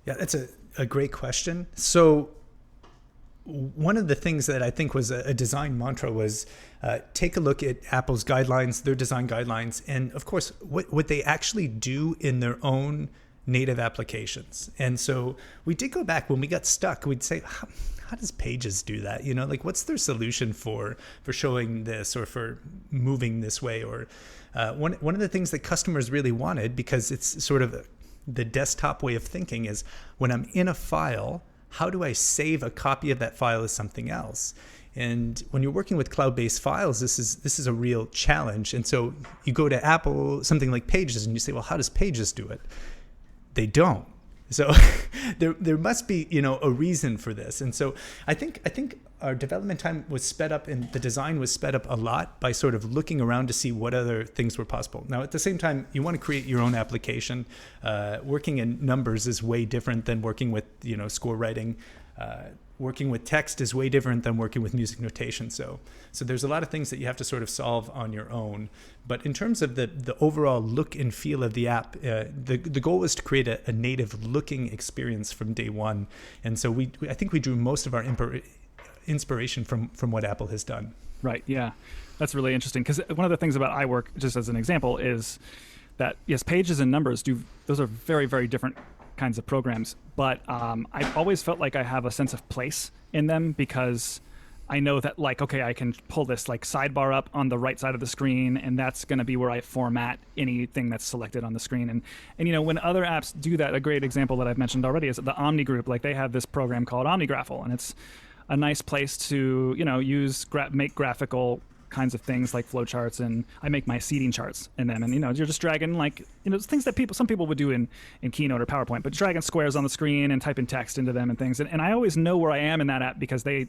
Yeah, that's a great question. So one of the things that I think was a design mantra was take a look at Apple's guidelines, their design guidelines, and of course, what they actually do in their own native applications. And so we did go back when we got stuck. We'd say, how does Pages do that? Like what's their solution for showing this or for moving this way? Or one of the things that customers really wanted, because it's sort of the desktop way of thinking, is when I'm in a file, how do I save a copy of that file as something else? And when you're working with cloud-based files, this is a real challenge. And so you go to Apple, something like Pages, and you say, well, how does Pages do it? They don't. So there must be, a reason for this. And so I think our development time was sped up and the design was sped up a lot by sort of looking around to see what other things were possible. Now, at the same time, you want to create your own application. Working in numbers is way different than working with, score writing. Working with text is way different than working with music notation. So there's a lot of things that you have to sort of solve on your own. But in terms of the overall look and feel of the app, the goal was to create a native looking experience from day one. And so I think we drew most of our inspiration from what Apple has done. Right. Yeah, that's really interesting because one of the things about iWork, just as an example, is that yes, Pages and Numbers those are very, very different kinds of programs, but I've always felt like I have a sense of place in them because I know that like, okay, I can pull this like sidebar up on the right side of the screen and that's going to be where I format anything that's selected on the screen. And when other apps do that, a great example that I've mentioned already is the Omni group. Like they have this program called Omnigraffle, and it's a nice place to, make graphical kinds of things like flowcharts, and I make my seating charts in them. And you're just dragging things that some people would do in Keynote or PowerPoint, but dragging squares on the screen and typing text into them and things. And I always know where I am in that app because they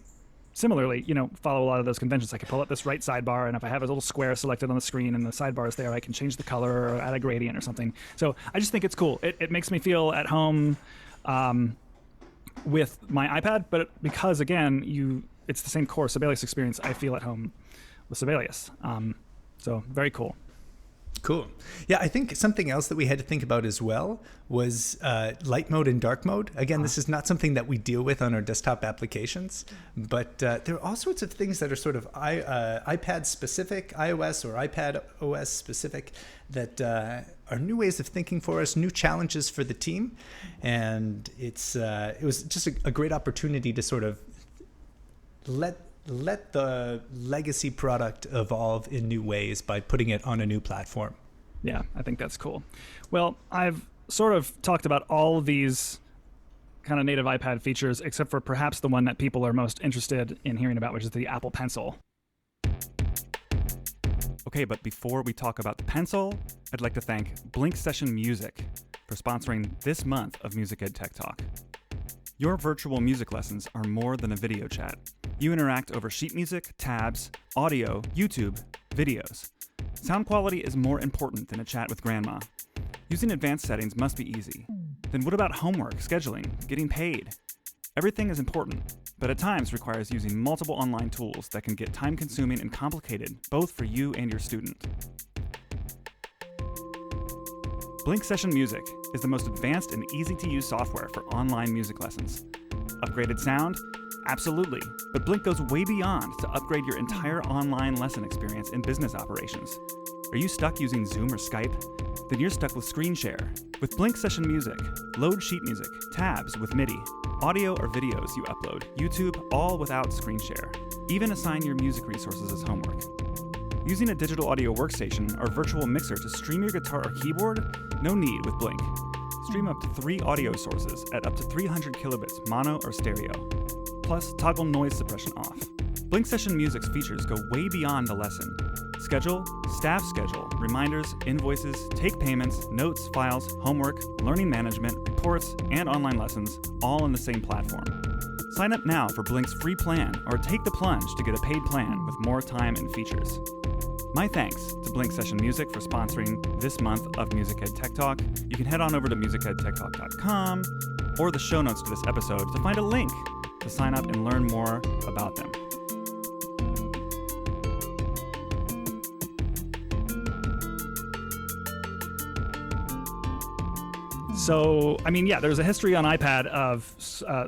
similarly, follow a lot of those conventions. I can pull up this right sidebar, and if I have a little square selected on the screen and the sidebar is there, I can change the color or add a gradient or something. So I just think it's cool. It makes me feel at home with my iPad, but because again, it's the same core Sibelius experience. I feel at home with Sibelius. So very cool. Cool. Yeah, I think something else that we had to think about as well was light mode and dark mode. Again, this is not something that we deal with on our desktop applications, but there are all sorts of things that are sort of iPad specific, iOS or iPad OS specific, that are new ways of thinking for us, new challenges for the team. And it was just a great opportunity to sort of let let the legacy product evolve in new ways by putting it on a new platform. Yeah, I think that's cool. Well, I've sort of talked about all of these kind of native iPad features, except for perhaps the one that people are most interested in hearing about, which is the Apple Pencil. Okay, but before we talk about the Pencil, I'd like to thank Blink Session Music for sponsoring this month of Music Ed Tech Talk. Your virtual music lessons are more than a video chat. You interact over sheet music, tabs, audio, YouTube, videos. Sound quality is more important than a chat with grandma. Using advanced settings must be easy. Then what about homework, scheduling, getting paid? Everything is important, but at times requires using multiple online tools that can get time-consuming and complicated, both for you and your student. Blink Session Music is the most advanced and easy-to-use software for online music lessons. Upgraded sound? Absolutely, but Blink goes way beyond to upgrade your entire online lesson experience in business operations. Are you stuck using Zoom or Skype? Then you're stuck with Screen Share. With Blink Session Music, load sheet music, tabs with MIDI, audio or videos you upload, YouTube, all without Screen Share. Even assign your music resources as homework. Using a digital audio workstation or virtual mixer to stream your guitar or keyboard? No need with Blink. Stream up to 3 audio sources at up to 300 kilobits mono or stereo. Plus, toggle noise suppression off. Blink Session Music's features go way beyond the lesson. Schedule, staff schedule, reminders, invoices, take payments, notes, files, homework, learning management, reports, and online lessons, all in the same platform. Sign up now for Blink's free plan or take the plunge to get a paid plan with more time and features. My thanks to Blink Session Music for sponsoring this month of Music Ed Tech Talk. You can head on over to musicedtechtalk.com or the show notes to this episode to find a link to sign up and learn more about them. So, I mean, yeah, there's a history on iPad of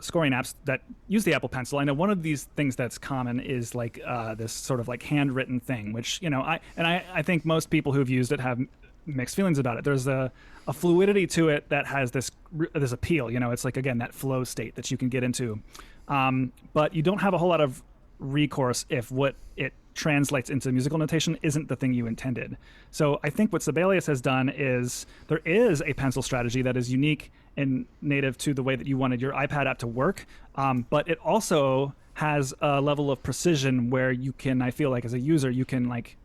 scoring apps that use the Apple Pencil. I know one of these things that's common is like this sort of like handwritten thing, which, you know, I think most people who've used it have mixed feelings about it. There's a fluidity to it that has this appeal. You know, it's like, again, that flow state that you can get into. But you don't have a whole lot of recourse if what it translates into musical notation isn't the thing you intended. So I think what Sibelius has done is there is a pencil strategy that is unique and native to the way that you wanted your iPad app to work, but it also has a level of precision where you can, I feel like as a user, you can like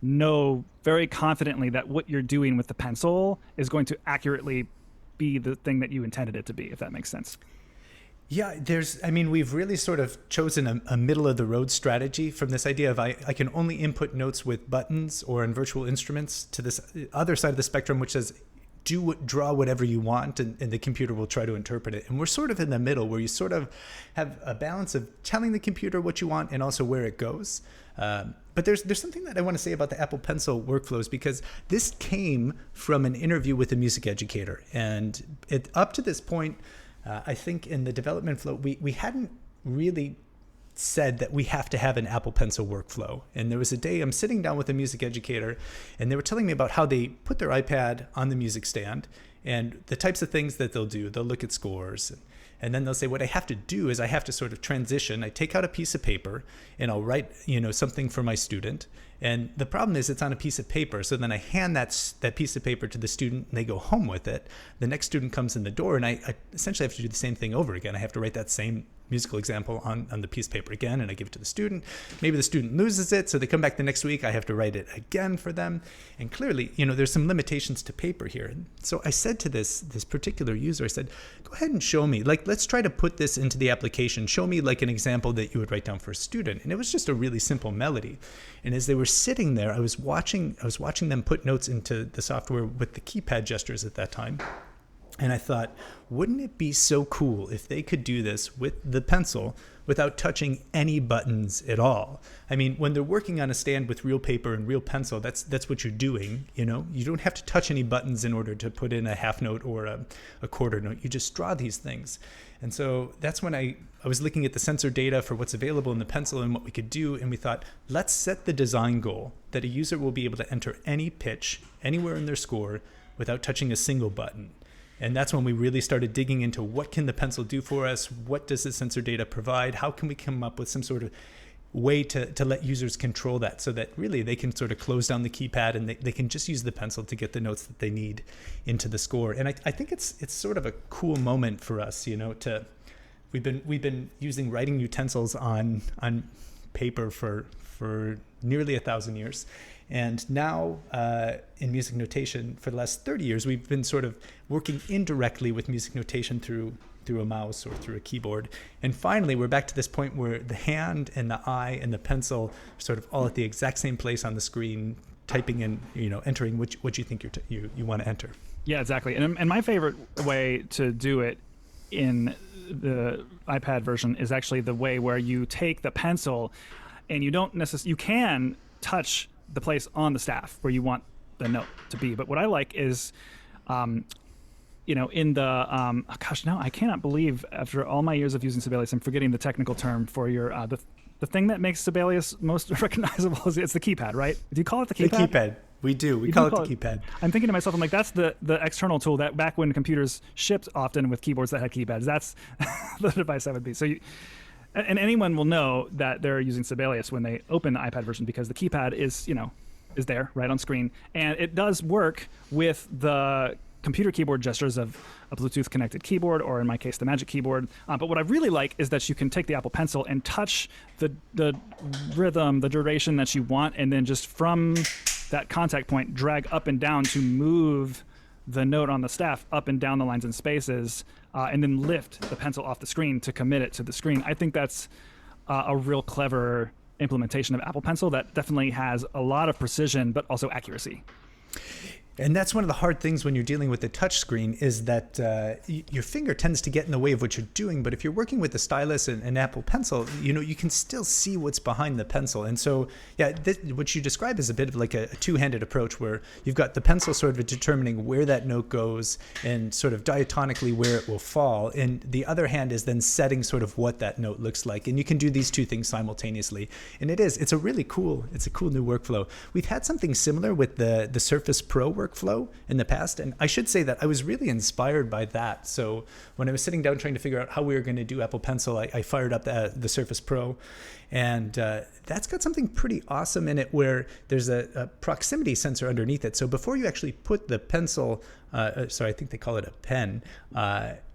know very confidently that what you're doing with the pencil is going to accurately be the thing that you intended it to be, if that makes sense. Yeah, we've really sort of chosen a middle of the road strategy from this idea of I can only input notes with buttons or in virtual instruments to this other side of the spectrum, which says draw whatever you want and the computer will try to interpret it. And we're sort of in the middle where you sort of have a balance of telling the computer what you want and also where it goes. But there's something that I want to say about the Apple Pencil workflows, because this came from an interview with a music educator. And up to this point, I think in the development flow, we hadn't really said that we have to have an Apple Pencil workflow. And there was a day I'm sitting down with a music educator, and they were telling me about how they put their iPad on the music stand and the types of things that they'll do. They'll look at scores, and then they'll say, what I have to do is I have to sort of transition. I take out a piece of paper and I'll write, something for my student. And the problem is it's on a piece of paper. So then I hand that piece of paper to the student and they go home with it. The next student comes in the door and I essentially have to do the same thing over again. I have to write that same musical example on the piece of paper again, and I give it to the student. Maybe the student loses it, so they come back the next week. I have to write it again for them. And clearly, there's some limitations to paper here. And so I said to this particular user, I said, go ahead and show me, let's try to put this into the application. Show me like an example that you would write down for a student. And it was just a really simple melody. And as they were sitting there, I was watching them put notes into the software with the keypad gestures at that time. And I thought, wouldn't it be so cool if they could do this with the pencil without touching any buttons at all? I mean, when they're working on a stand with real paper and real pencil, that's what you're doing. You don't have to touch any buttons in order to put in a half note or a quarter note. You just draw these things. And so that's when I was looking at the sensor data for what's available in the pencil and what we could do. And we thought, let's set the design goal that a user will be able to enter any pitch anywhere in their score without touching a single button. And that's when we really started digging into what can the pencil do for us? What does the sensor data provide? How can we come up with some sort of way to let users control that, so that really they can sort of close down the keypad and they can just use the pencil to get the notes that they need into the score. And I think it's sort of a cool moment for us, we've been using writing utensils on paper for nearly 1,000 years. And now in music notation for the last 30 years, we've been sort of working indirectly with music notation through a mouse or through a keyboard. And finally, we're back to this point where the hand and the eye and the pencil are sort of all at the exact same place on the screen, typing in, entering what you think you want to enter. Yeah, exactly. And my favorite way to do it in the iPad version is actually the way where you take the pencil and you don't necessarily, you can touch the place on the staff where you want the note to be. But what I like is, in the, now I cannot believe after all my years of using Sibelius, I'm forgetting the technical term for your, the thing that makes Sibelius most recognizable is it's the keypad, right? Do you call it the keypad? The keypad. We do. We call it the keypad. I'm thinking to myself, I'm like, that's the external tool that back when computers shipped often with keyboards that had keypads, that's the device that would be. So and anyone will know that they're using Sibelius when they open the iPad version, because the keypad is there right on screen. And it does work with the computer keyboard gestures of a Bluetooth connected keyboard, or in my case, the Magic Keyboard. But what I really like is that you can take the Apple Pencil and touch the rhythm, the duration that you want, and then just from that contact point, drag up and down to move the note on the staff up and down the lines and spaces, and then lift the pencil off the screen to commit it to the screen. I think that's a real clever implementation of Apple Pencil that definitely has a lot of precision, but also accuracy. And that's one of the hard things when you're dealing with the touch screen, is that your finger tends to get in the way of what you're doing. But if you're working with a stylus and an Apple Pencil, you can still see what's behind the pencil. And so, what you describe is a bit of like a two-handed approach, where you've got the pencil sort of determining where that note goes and sort of diatonically where it will fall. And the other hand is then setting sort of what that note looks like. And you can do these two things simultaneously. And it's a really cool new workflow. We've had something similar with the Surface Pro workflow in the past, and I should say that I was really inspired by that. So when I was sitting down trying to figure out how we were going to do Apple Pencil, I fired up the Surface Pro, and that's got something pretty awesome in it, where there's a proximity sensor underneath it. So before you actually put the pencil, I think they call it a pen,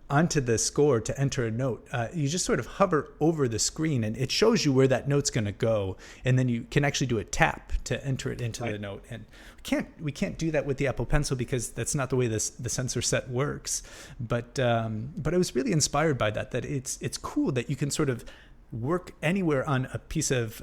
onto the score to enter a note, you just sort of hover over the screen and it shows you where that note's going to go, and then you can actually do a tap to enter it into the note. And we can't do that with the Apple Pencil because that's not the way the sensor set works. But I was really inspired by that it's cool that you can sort of work anywhere on a piece of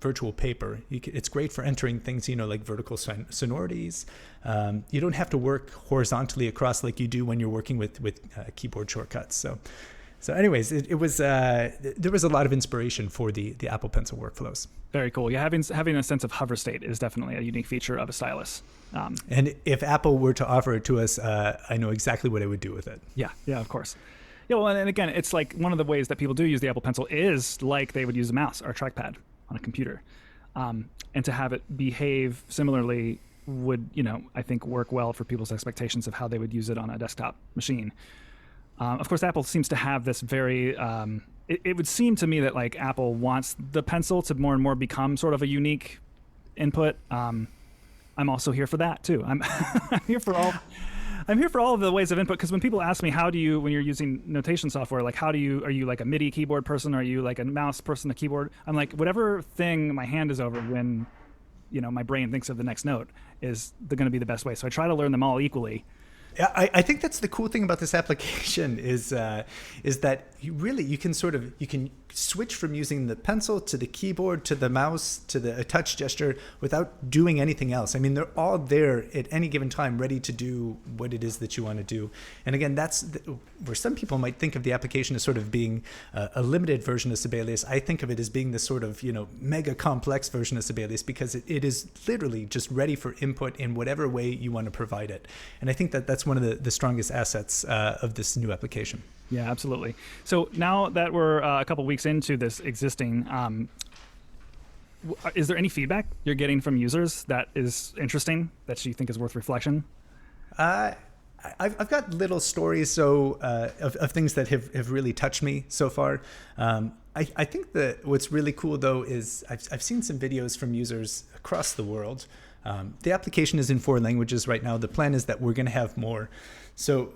virtual paper. It's great for entering things, like vertical sonorities. You don't have to work horizontally across like you do when you're working with keyboard shortcuts. So anyways, it was there was a lot of inspiration for the Apple Pencil workflows. Very cool. Yeah, having a sense of hover state is definitely a unique feature of a stylus. And if Apple were to offer it to us, I know exactly what I would do with it. Yeah, of course. Yeah, well, and again, it's like one of the ways that people do use the Apple Pencil is like they would use a mouse or a trackpad on a computer. And to have it behave similarly would, I think work well for people's expectations of how they would use it on a desktop machine. Of course, Apple seems to have this very... it would seem to me that like Apple wants the pencil to more and more become sort of a unique input. I'm also here for that, too. I'm here for all... I'm here for all of the ways of input, because when people ask me, how do you, when you're using notation software, like are you like a MIDI keyboard person? Are you like a mouse person, a keyboard? I'm like, whatever thing my hand is over when, my brain thinks of the next note is going to be the best way. So I try to learn them all equally. Yeah, I think that's the cool thing about this application is that you can switch from using the pencil to the keyboard to the mouse to the touch gesture without doing anything else. I mean, they're all there at any given time, ready to do what it is that you want to do. And again, that's where some people might think of the application as sort of being a limited version of Sibelius. I think of it as being this sort of mega complex version of Sibelius, because it is literally just ready for input in whatever way you want to provide it. And I think that's one of the strongest assets of this new application. Yeah, absolutely. So now that we're a couple weeks into this existing, is there any feedback you're getting from users that is interesting, that you think is worth reflection? I've got little stories of things that have really touched me so far. I think that what's really cool though is I've seen some videos from users across the world. The application is in 4 languages right now. The plan is that we're going to have more. So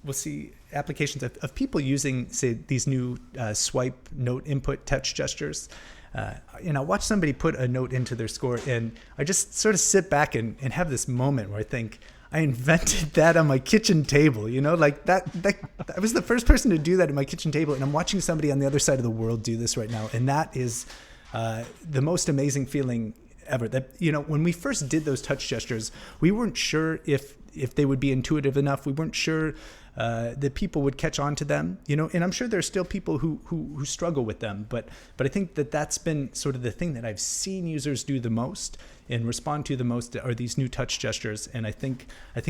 we'll see applications of people using, say, these new swipe note input touch gestures. Watch somebody put a note into their score, and I just sort of sit back and have this moment where I think, I invented that on my kitchen table, like that I was the first person to do that at my kitchen table, and I'm watching somebody on the other side of the world do this right now. And that is the most amazing feeling ever. That, when we first did those touch gestures, we weren't sure if they would be intuitive enough. We weren't sure that people would catch on to them, and I'm sure there's still people who struggle with them, but I think that's been sort of the thing that I've seen users do the most and respond to the most are these new touch gestures. And I think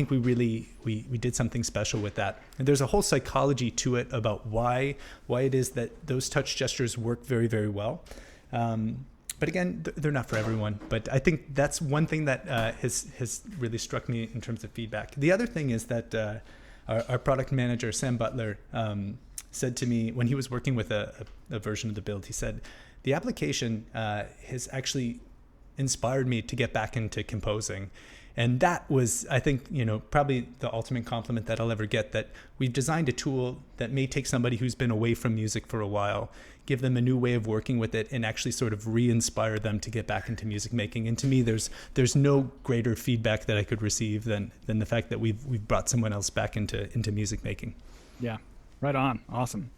we really did something special with that. And there's a whole psychology to it about why it is that those touch gestures work very, very well. But again, they're not for everyone. But I think that's one thing that has really struck me in terms of feedback. The other thing is that our product manager, Sam Butler, said to me when he was working with a version of the build, he said, the application has actually inspired me to get back into composing. And that was, I think, probably the ultimate compliment that I'll ever get, that we've designed a tool that may take somebody who's been away from music for a while, give them a new way of working with it, and actually sort of re-inspire them to get back into music making. And to me, there's no greater feedback that I could receive than the fact that we've brought someone else back into music making. Yeah, right on. Awesome.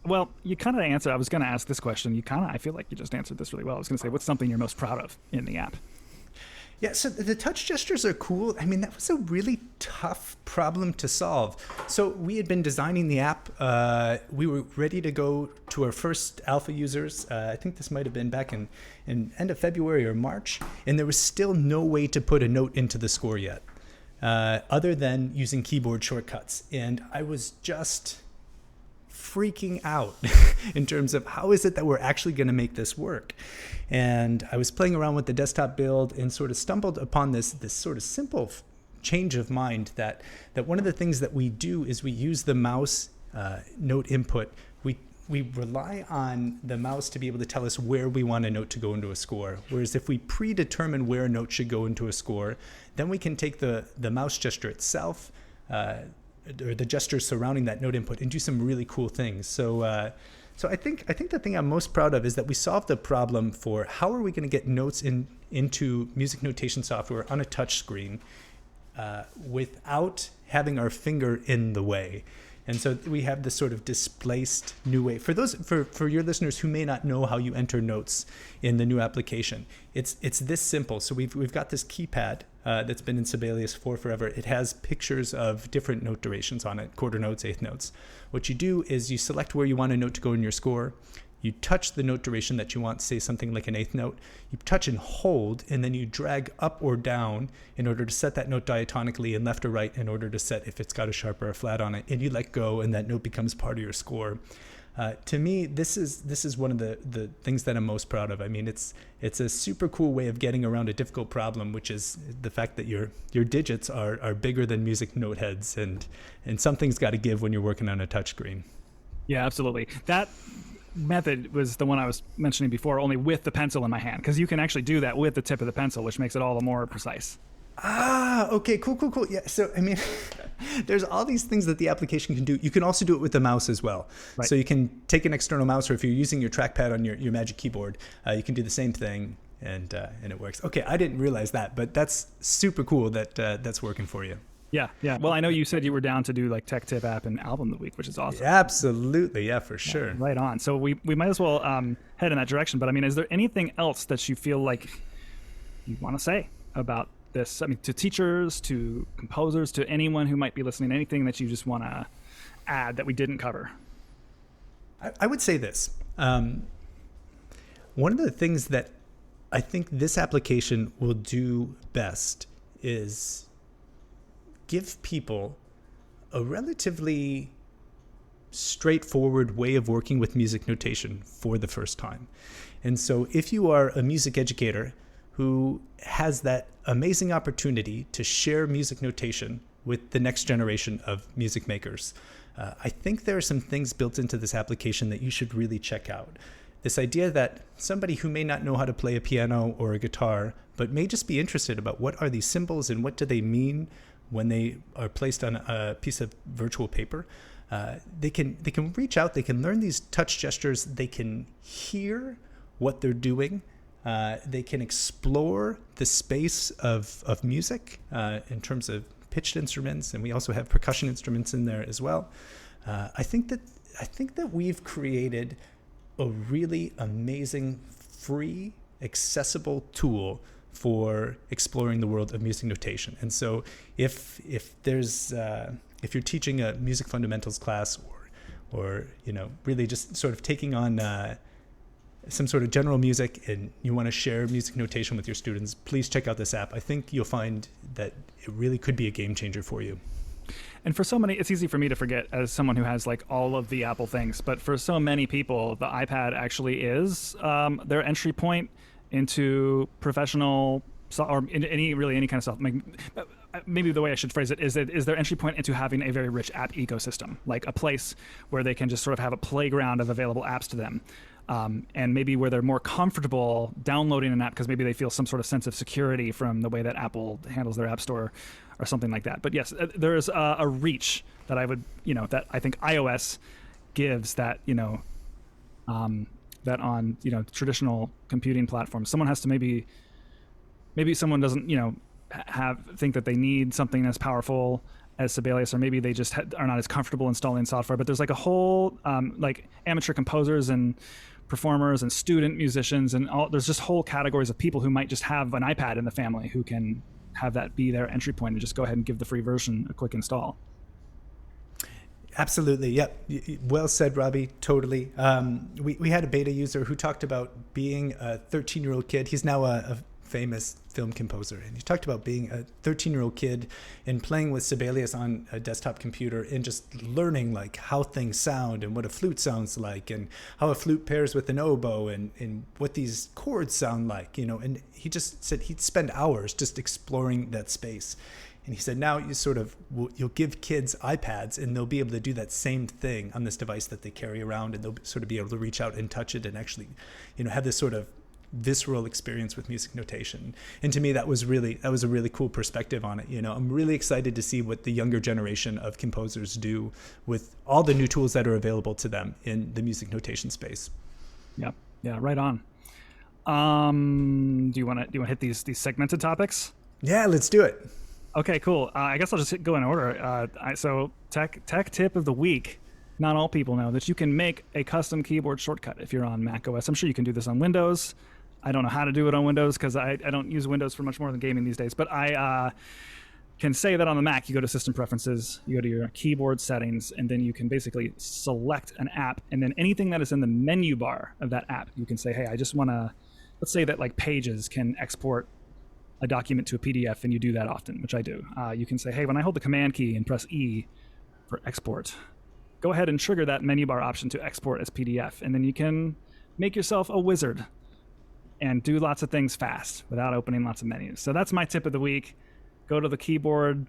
Well, you kind of answered. I was going to ask this question. I feel like you just answered this really well. I was going to say, what's something you're most proud of in the app? Yeah, so the touch gestures are cool. I mean, that was a really tough problem to solve. So we had been designing the app. We were ready to go to our first alpha users. I think this might have been back in end of February or March. And there was still no way to put a note into the score yet, other than using keyboard shortcuts. And I was just freaking out in terms of how is it that we're actually going to make this work. And I was playing around with the desktop build and sort of stumbled upon this sort of simple change of mind that one of the things that we do is we use the mouse note input. We rely on the mouse to be able to tell us where we want a note to go into a score. Whereas if we predetermine where a note should go into a score, then we can take the mouse gesture itself, or the gestures surrounding that note input, and do some really cool things. So I think the thing I'm most proud of is that we solved the problem for how are we going to get notes into music notation software on a touch screen without having our finger in the way. And so we have this sort of displaced new way. For your listeners who may not know how you enter notes in the new application, it's this simple. So we've got this keypad that's been in Sibelius for forever. It has pictures of different note durations on it, quarter notes, eighth notes. What you do is you select where you want a note to go in your score. You touch the note duration that you want, say something like an eighth note. You touch and hold, and then you drag up or down in order to set that note diatonically, and left or right in order to set if it's got a sharp or a flat on it. And you let go, and that note becomes part of your score. To me, this is one of the things that I'm most proud of. I mean, it's a super cool way of getting around a difficult problem, which is the fact that your digits are bigger than music note heads, and something's got to give when you're working on a touchscreen. Yeah, absolutely. That method was the one I was mentioning before, only with the pencil in my hand, because you can actually do that with the tip of the pencil, which makes it all the more precise. Ah, okay, cool. Yeah, so I mean, there's all these things that the application can do. You can also do it with the mouse as well. Right. So you can take an external mouse, or if you're using your trackpad on your Magic Keyboard, you can do the same thing, and it works. Okay, I didn't realize that, but that's super cool that that's working for you. Yeah. Well, I know you said you were down to do like Tech Tip app and Album of the Week, which is awesome. Yeah, absolutely, yeah, for sure. Yeah, right on. So we might as well head in that direction. But I mean, is there anything else that you feel like you want to say about this? I mean, to teachers, to composers, to anyone who might be listening, anything that you just want to add that we didn't cover? I would say this. One of the things that I think this application will do best is give people a relatively straightforward way of working with music notation for the first time. And so if you are a music educator who has that amazing opportunity to share music notation with the next generation of music makers. I think there are some things built into this application that you should really check out. This idea that somebody who may not know how to play a piano or a guitar, but may just be interested about what are these symbols and what do they mean when they are placed on a piece of virtual paper, they can reach out, they can learn these touch gestures, they can hear what they're doing, they can explore the space of music in terms of pitched instruments, and we also have percussion instruments in there as well. I think that we've created a really amazing, free, accessible tool for exploring the world of music notation. And so if you're teaching a music fundamentals class or really just sort of taking on some sort of general music and you want to share music notation with your students, please check out this app. I think you'll find that it really could be a game changer for you. And for so many, it's easy for me to forget as someone who has like all of the Apple things, but for so many people, the iPad actually is their entry point into professional or any kind of stuff. Maybe the way I should phrase it is their entry point into having a very rich app ecosystem, like a place where they can just sort of have a playground of available apps to them. And maybe where they're more comfortable downloading an app because maybe they feel some sort of sense of security from the way that Apple handles their app store or something like that. But yes, there is a reach that that I think iOS gives that on traditional computing platforms. Someone has to maybe someone doesn't think that they need something as powerful as Sibelius, or maybe they just are not as comfortable installing software. But there's like a whole like amateur composers and performers and student musicians and there's just whole categories of people who might just have an iPad in the family who can have that be their entry point and just go ahead and give the free version a quick install. Absolutely. Yep. Well said, Robby. Totally. We had a beta user who talked about being a 13-year-old kid. He's now a famous film composer, and he talked about being a 13-year-old kid and playing with Sibelius on a desktop computer and just learning like how things sound and what a flute sounds like and how a flute pairs with an oboe and what these chords sound like, and he just said he'd spend hours just exploring that space. And he said, now you'll give kids iPads and they'll be able to do that same thing on this device that they carry around, and they'll sort of be able to reach out and touch it and actually, have this sort of visceral experience with music notation. And to me, that was a really cool perspective on it. I'm really excited to see what the younger generation of composers do with all the new tools that are available to them in the music notation space. Yeah, right on. Do you want to hit these segmented topics? Yeah, let's do it. Okay, cool. I guess I'll just go in order. So tech tip of the week. Not all people know that you can make a custom keyboard shortcut if you're on Mac OS. I'm sure you can do this on Windows. I don't know how to do it on Windows because I don't use Windows for much more than gaming these days. But I can say that on the Mac, you go to System Preferences, you go to your keyboard settings, and then you can basically select an app. And then anything that is in the menu bar of that app, you can say, hey, I just want to, let's say that like Pages can export a document to a PDF, and you do that often, which I do. You can say, hey, when I hold the Command key and press E for export, go ahead and trigger that menu bar option to export as PDF. And then you can make yourself a wizard and do lots of things fast without opening lots of menus. So that's my tip of the week. Go to the keyboard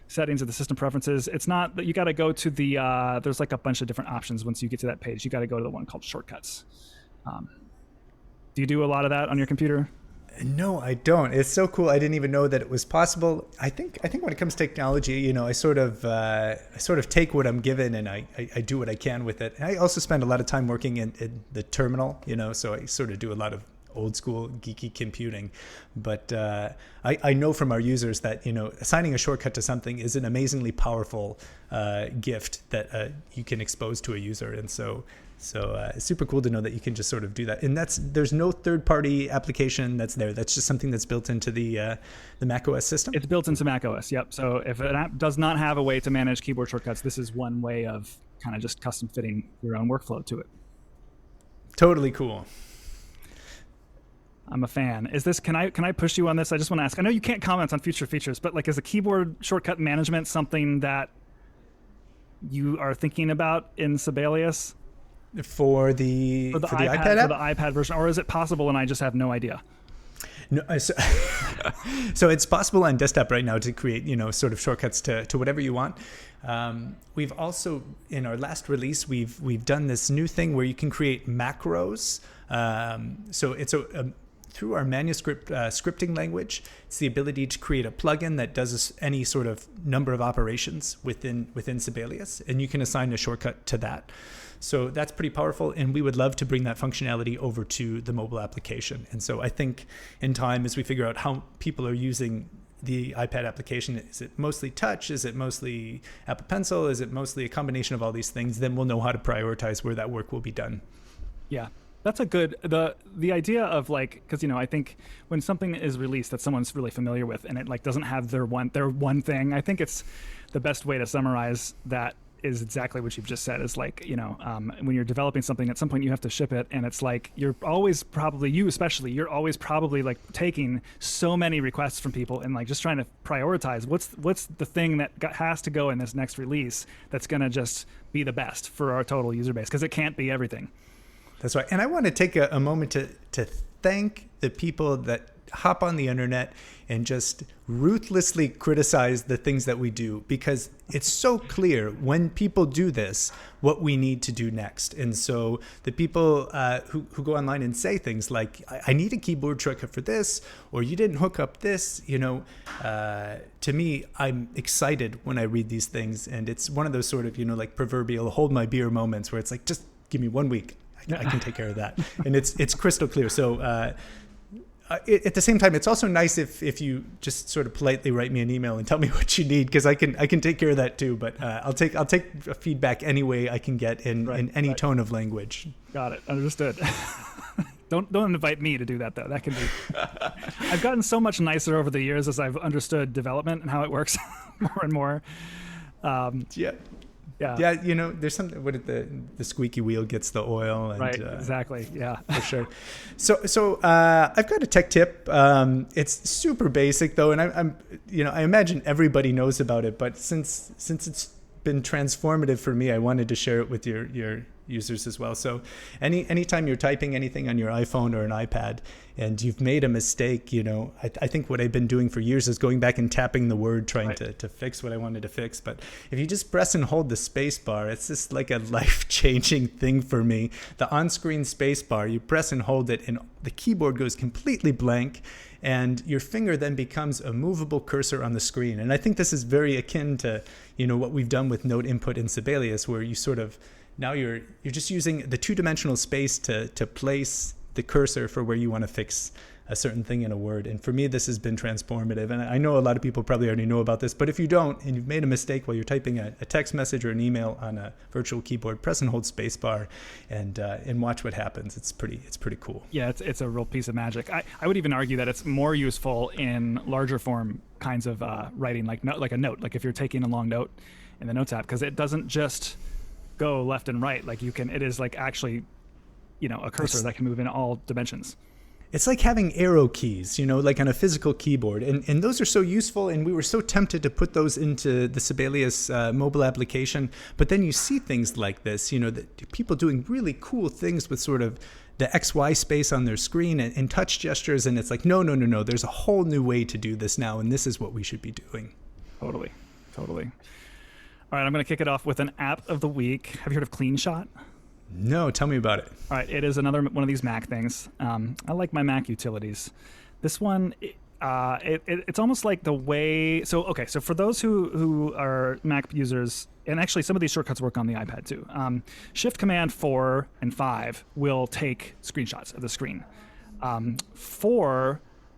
settings of the System Preferences. It's not that you got to go to the, there's like a bunch of different options once you get to that page. You got to go to the one called Shortcuts. Do you do a lot of that on your computer? No, I don't. It's so cool. I didn't even know that it was possible. I think when it comes to technology, I sort of take what I'm given and I do what I can with it. I also spend a lot of time working in the terminal, so I sort of do a lot of old school geeky computing. But I know from our users that, assigning a shortcut to something is an amazingly powerful gift that you can expose to a user. And so it's super cool to know that you can just sort of do that. And there's no third-party application that's there. That's just something that's built into the Mac OS system. It's built into Mac OS, yep. So if an app does not have a way to manage keyboard shortcuts, this is one way of kind of just custom fitting your own workflow to it. Totally cool. I'm a fan. Can I push you on this? I just want to ask. I know you can't comment on future features, but like, is the keyboard shortcut management something that you are thinking about in Sibelius? For the iPad app? For the iPad version, or is it possible and I just have no idea? No, so it's possible on desktop right now to create, sort of shortcuts to whatever you want. We've also, in our last release, we've done this new thing where you can create macros. So it's through our manuscript scripting language, it's the ability to create a plugin that does any sort of number of operations within Sibelius, and you can assign a shortcut to that. So that's pretty powerful, and we would love to bring that functionality over to the mobile application. And so I think in time, as we figure out how people are using the iPad application, is it mostly touch? Is it mostly Apple Pencil? Is it mostly a combination of all these things? Then we'll know how to prioritize where that work will be done. Yeah. That's a good, the idea of like, because, I think when something is released that someone's really familiar with and it like doesn't have their one thing, I think it's the best way to summarize that is exactly what you've just said, is like, when you're developing something, at some point you have to ship it, and it's like you're always probably like taking so many requests from people and like just trying to prioritize what's the thing that has to go in this next release that's going to just be the best for our total user base, because it can't be everything. That's right. And I want to take a moment to thank the people that hop on the internet and just ruthlessly criticize the things that we do, because it's so clear when people do this what we need to do next. And so the people who go online and say things like, I need a keyboard shortcut for this, or you didn't hook up this, to me, I'm excited when I read these things. And it's one of those sort of, like proverbial hold my beer moments where it's like, just give me 1 week. I can take care of that. And it's crystal clear. So at the same time, it's also nice if you just sort of politely write me an email and tell me what you need, because I can take care of that too. But I'll take feedback any way I can get in any tone of language. Got it. Understood. Don't invite me to do that though. That can be. I've gotten so much nicer over the years as I've understood development and how it works more and more. Yeah, there's something. What the squeaky wheel gets the oil, and, right? Exactly. Yeah, for sure. So I've got a tech tip. It's super basic though, and I imagine everybody knows about it. But since it's been transformative for me, I wanted to share it with your users as well. So anytime you're typing anything on your iPhone or an iPad and you've made a mistake, I think what I've been doing for years is going back and tapping the word, trying to fix what I wanted to fix. But if you just press and hold the space bar, it's just like a life-changing thing for me. The on-screen space bar, you press and hold it and the keyboard goes completely blank, and your finger then becomes a movable cursor on the screen. And I think this is very akin to, what we've done with note input in Sibelius, where you sort of, now you're just using the two-dimensional space to place the cursor for where you want to fix a certain thing in a word. And for me, this has been transformative. And I know a lot of people probably already know about this, but if you don't, and you've made a mistake while you're typing a text message or an email on a virtual keyboard, press and hold spacebar and watch what happens. It's pretty cool. Yeah, it's a real piece of magic. I would even argue that it's more useful in larger form kinds of writing, like a note, like if you're taking a long note in the Notes app, because it doesn't just go left and right. Like it is like actually, a cursor that can move in all dimensions. It's like having arrow keys, like on a physical keyboard. And those are so useful, and we were so tempted to put those into the Sibelius mobile application. But then you see things like this, that people doing really cool things with sort of the XY space on their screen and touch gestures. And it's like, no. There's a whole new way to do this now, and this is what we should be doing. Totally. All right, I'm going to kick it off with an app of the week. Have you heard of CleanShot? No, tell me about it. All right, it is another one of these Mac things. I like my Mac utilities. This one, it's almost like the way. So for those who are Mac users, and actually some of these shortcuts work on the iPad too. Shift Command 4 and 5 will take screenshots of the screen. 5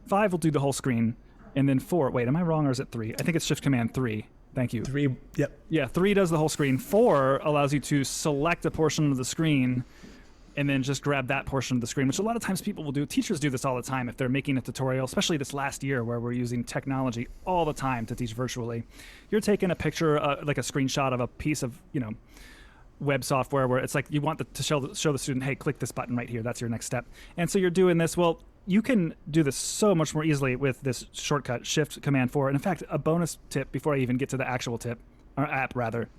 will do the whole screen, and then 4. Wait, am I wrong or is it 3? I think it's Shift Command 3. Thank you. 3, yep. Yeah, 3 does the whole screen. 4 allows you to select a portion of the screen and then just grab that portion of the screen, which a lot of times people will do. Teachers do this all the time if they're making a tutorial, especially this last year where we're using technology all the time to teach virtually. You're taking a picture, like a screenshot of a piece of, web software where it's like you want to show the student, hey, click this button right here. That's your next step. And so you're doing this. Well, you can do this so much more easily with this shortcut, Shift Command 4. And in fact, a bonus tip before I even get to the actual tip, or app rather,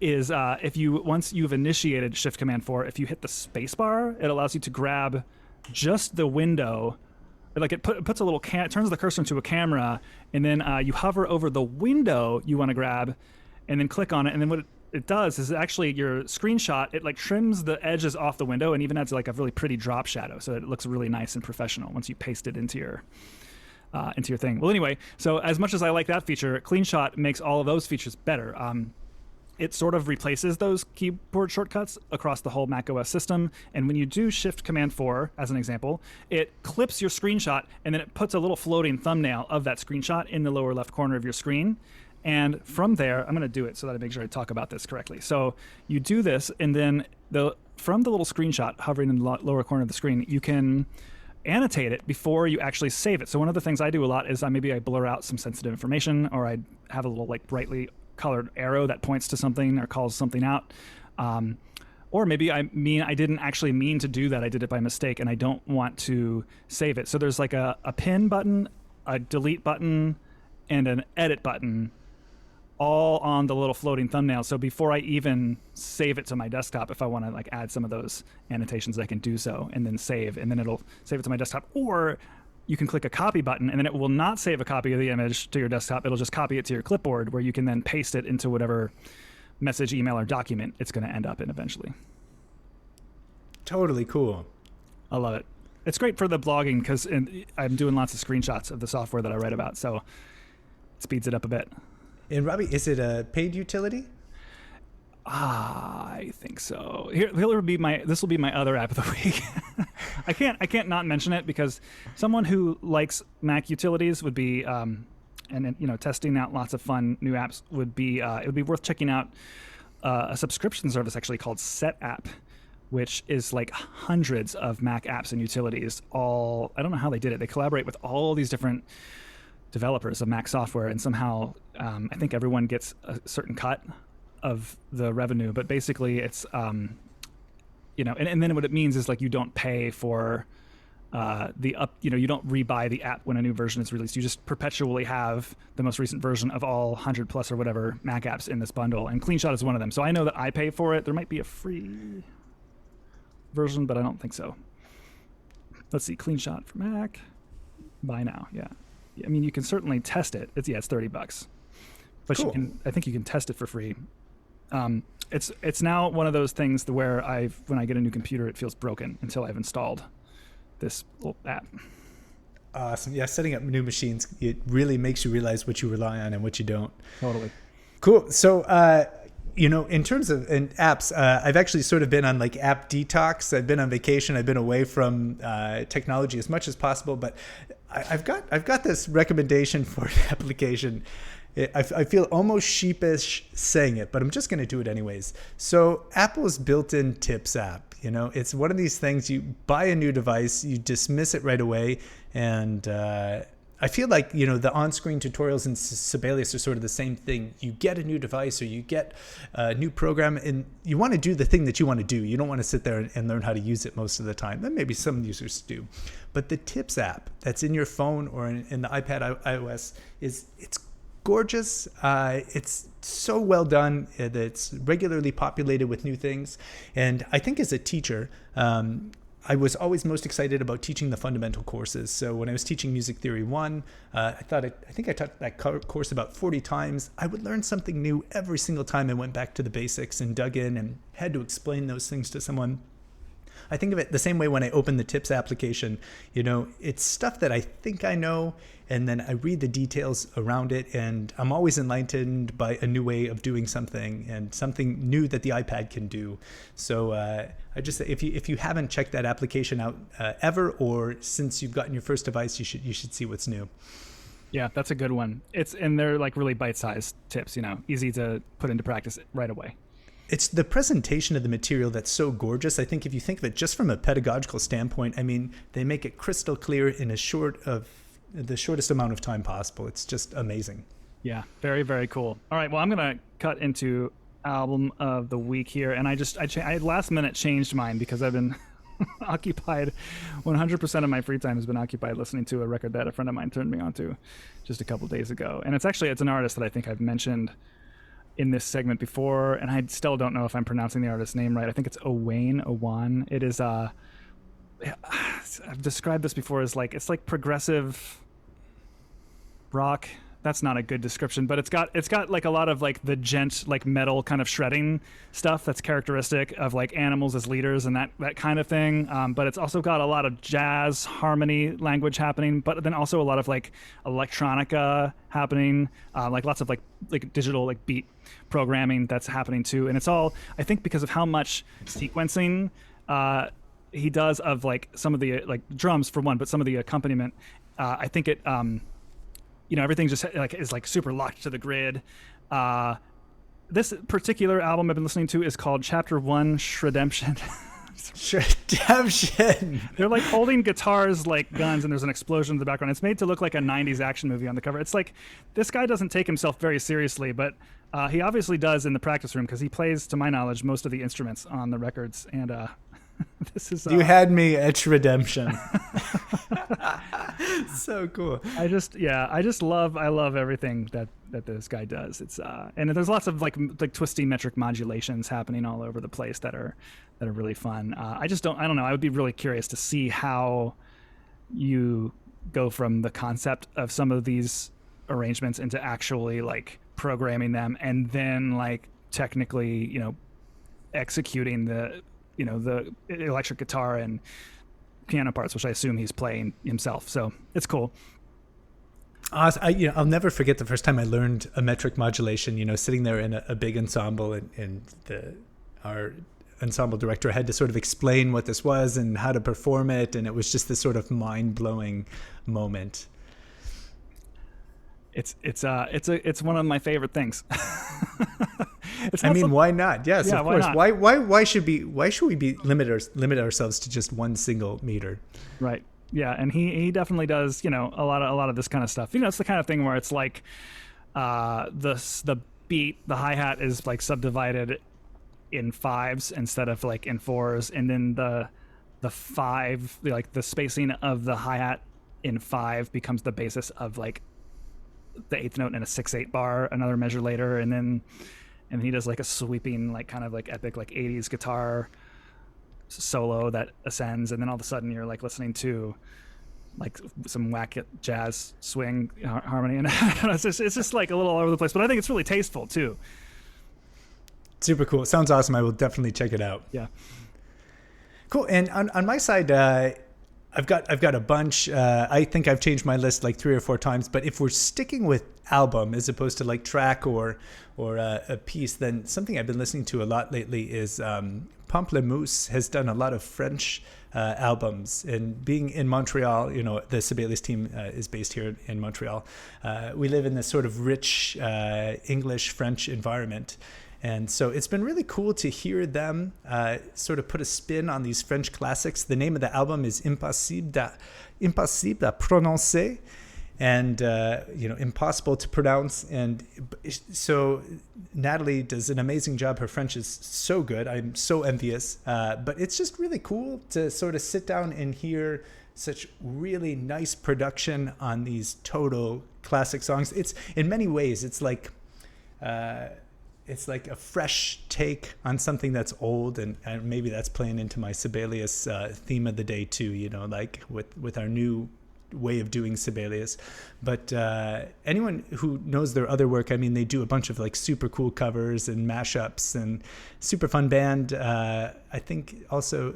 is once you've initiated Shift Command 4, if you hit the spacebar, it allows you to grab just the window like it puts a little it turns the cursor into a camera, and then you hover over the window you want to grab, and then click on it, and then what it does is actually your screenshot, it like trims the edges off the window and even adds like a really pretty drop shadow, so it looks really nice and professional once you paste it into your thing. Well, anyway, so as much as I like that feature, CleanShot makes all of those features better. It sort of replaces those keyboard shortcuts across the whole macOS system. And when you do Shift-Command-4, as an example, it clips your screenshot, and then it puts a little floating thumbnail of that screenshot in the lower left corner of your screen. And from there, I'm going to do it so that I make sure I talk about this correctly. So you do this, and then from the little screenshot hovering in the lower corner of the screen, you can annotate it before you actually save it. So one of the things I do a lot is maybe I blur out some sensitive information, or I have a little like brightly colored arrow that points to something or calls something out. Or maybe I didn't actually mean to do that. I did it by mistake, and I don't want to save it. So there's like a pin button, a delete button, and an edit button all on the little floating thumbnail. So before I even save it to my desktop, if I want to like add some of those annotations, I can do so and then save, and then it'll save it to my desktop. Or you can click a copy button, and then it will not save a copy of the image to your desktop. It'll just copy it to your clipboard, where you can then paste it into whatever message, email, or document it's going to end up in eventually. Totally cool. I love it. It's great for the blogging because I'm doing lots of screenshots of the software that I write about, so it speeds it up a bit. And Robby, is it a paid utility? I think so. This will be my other app of the week. I can't not mention it because someone who likes Mac utilities would be, testing out lots of fun new apps would be. It would be worth checking out a subscription service actually called SetApp, which is like hundreds of Mac apps and utilities. I don't know how they did it. They collaborate with all these different developers of Mac software, and somehow I think everyone gets a certain cut of the revenue, but basically it's and then what it means is like you don't pay for you don't rebuy the app when a new version is released. You just perpetually have the most recent version of all 100 plus or whatever Mac apps in this bundle, and CleanShot is one of them. So I know that I pay for it. There might be a free version, but I don't think so. Let's see, CleanShot for Mac, buy now. Yeah, I mean you can certainly test it. It's $30, but cool. I think you can test it for free. It's now one of those things where when I get a new computer, it feels broken until I've installed this little app. Awesome. Yeah, setting up new machines, it really makes you realize what you rely on and what you don't. Totally. Cool. So, in terms of apps, I've actually sort of been on like app detox. I've been on vacation. I've been away from technology as much as possible, but I've got this recommendation for an application. I feel almost sheepish saying it, but I'm just going to do it anyways. So Apple's built-in Tips app, it's one of these things. You buy a new device, you dismiss it right away, and I feel like the on-screen tutorials in Sibelius are sort of the same thing. You get a new device or you get a new program, and you want to do the thing that you want to do. You don't want to sit there and learn how to use it most of the time. Then maybe some users do, but the Tips app that's in your phone or in the iPad iOS it's gorgeous. It's so well done. It's regularly populated with new things. And I think as a teacher, I was always most excited about teaching the fundamental courses. So when I was teaching Music Theory 1, I think I taught that course about 40 times. I would learn something new every single time I went back to the basics and dug in and had to explain those things to someone. I think of it the same way when I open the Tips application. It's stuff that I think I know, and then I read the details around it, and I'm always enlightened by a new way of doing something and something new that the iPad can do. So I just say, if you haven't checked that application out ever, or since you've gotten your first device, you should see what's new. Yeah, that's a good one. And they're like really bite-sized tips, easy to put into practice right away. It's the presentation of the material that's so gorgeous. I think if you think of it just from a pedagogical standpoint, I mean, they make it crystal clear in the shortest amount of time possible. It's just amazing. Yeah, very, very cool. All right, well, I'm going to cut into album of the week here. And I last minute changed mine because I've been occupied. 100% of my free time has been occupied listening to a record that a friend of mine turned me on to just a couple days ago. And it's an artist that I think I've mentioned in this segment before, and I still don't know if I'm pronouncing the artist's name right. I think it's Owane. It is I've described this before as like, it's like progressive rock. That's not a good description, but it's got like a lot of like the gent, like metal kind of shredding stuff that's characteristic of like Animals as leaders and that kind of thing. But it's also got a lot of jazz harmony language happening, but then also a lot of like electronica happening, like lots of like digital like beat programming that's happening too. And it's all, I think, because of how much sequencing he does of like some of the like drums for one, but some of the accompaniment. I think it. Everything just like is like super locked to the grid. This particular album I've been listening to is called Chapter 1 Shredemption. Shredemption. They're like holding guitars like guns, and there's an explosion in the background. It's made to look like a 90s action movie on the cover. It's like, this guy doesn't take himself very seriously, but he obviously does in the practice room, because he plays, to my knowledge, most of the instruments on the records. And this is you had me at Shredemption. So cool. I love everything that this guy does. It's and there's lots of like twisty metric modulations happening all over the place that are really fun. I don't know. I would be really curious to see how you go from the concept of some of these arrangements into actually like programming them, and then like technically, executing the electric guitar and piano parts, which I assume he's playing himself. So it's cool. I'll never forget the first time I learned a metric modulation, sitting there in a big ensemble, and our ensemble director had to sort of explain what this was and how to perform it. And it was just this sort of mind-blowing moment. It's one of my favorite things. Why not? Yes, yeah, of course. Why Why should we be limit ourselves to just one single meter? Right. Yeah, and he definitely does, a lot of this kind of stuff. It's the kind of thing where it's like the beat, the hi-hat is like subdivided in fives instead of like in fours, and then the five, like the spacing of the hi-hat in five becomes the basis of like the eighth note in a 6/8 bar another measure later, and he does like a sweeping, like kind of like epic like 80s guitar solo that ascends, and then all of a sudden you're like listening to like some whack jazz swing harmony, and it's just like a little all over the place, but I think it's really tasteful too. Super cool. Sounds awesome. I will definitely check it out. Yeah. Cool. And on my side, I've got a bunch. I think I've changed my list like 3 or 4 times. But if we're sticking with album as opposed to like track or a piece, then something I've been listening to a lot lately is Pomplamoose has done a lot of French albums. And being in Montreal, the Sibelius team is based here in Montreal. We live in this sort of rich English-French environment. And so it's been really cool to hear them sort of put a spin on these French classics. The name of the album is Impossible à prononcer, and impossible to pronounce. And so Natalie does an amazing job. Her French is so good. I'm so envious. But it's just really cool to sort of sit down and hear such really nice production on these total classic songs. It's in many ways, it's like a fresh take on something that's old, and maybe that's playing into my Sibelius theme of the day too, like with our new way of doing Sibelius. But anyone who knows their other work, they do a bunch of like super cool covers and mashups, and super fun band. I think also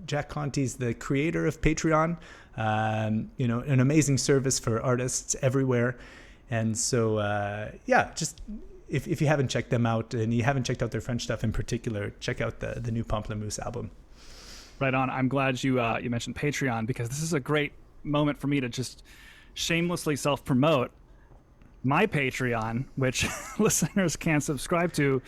Jack Conti's the creator of Patron, an amazing service for artists everywhere. And so, just if you haven't checked them out, and you haven't checked out their French stuff in particular, check out the new Pomplamoose album. Right on. I'm glad you mentioned Patreon, because this is a great moment for me to just shamelessly self-promote my Patreon, which listeners can subscribe to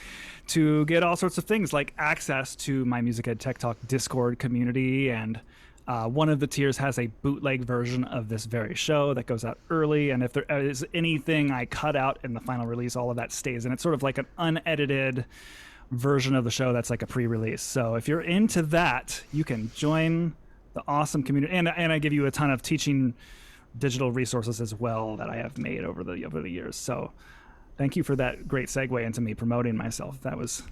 get all sorts of things like access to my Music Ed Tech Talk Discord community, and one of the tiers has a bootleg version of this very show that goes out early, and if there is anything I cut out in the final release, all of that stays, and it's sort of like an unedited version of the show that's like a pre-release. So if you're into that, you can join the awesome community, and I give you a ton of teaching digital resources as well that I have made over the years. So thank you for that great segue into me promoting myself. That was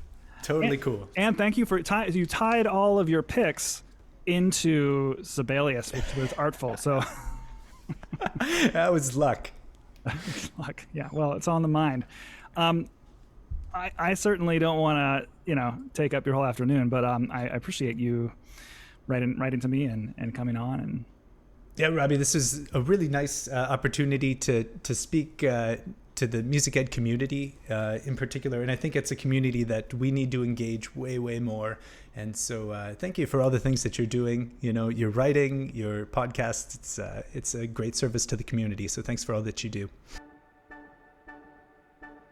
totally cool. And thank you for you tied all of your picks into Sibelius, which was artful. So That was luck. luck. Yeah, well, it's on the mind. I certainly don't want to, take up your whole afternoon, but I appreciate you writing to me and coming on. And Yeah, Robby, this is a really nice opportunity to speak to the music ed community in particular. And I think it's a community that we need to engage way, way more. And so thank you for all the things that you're doing. Your writing, your podcast, it's a great service to the community. So thanks for all that you do.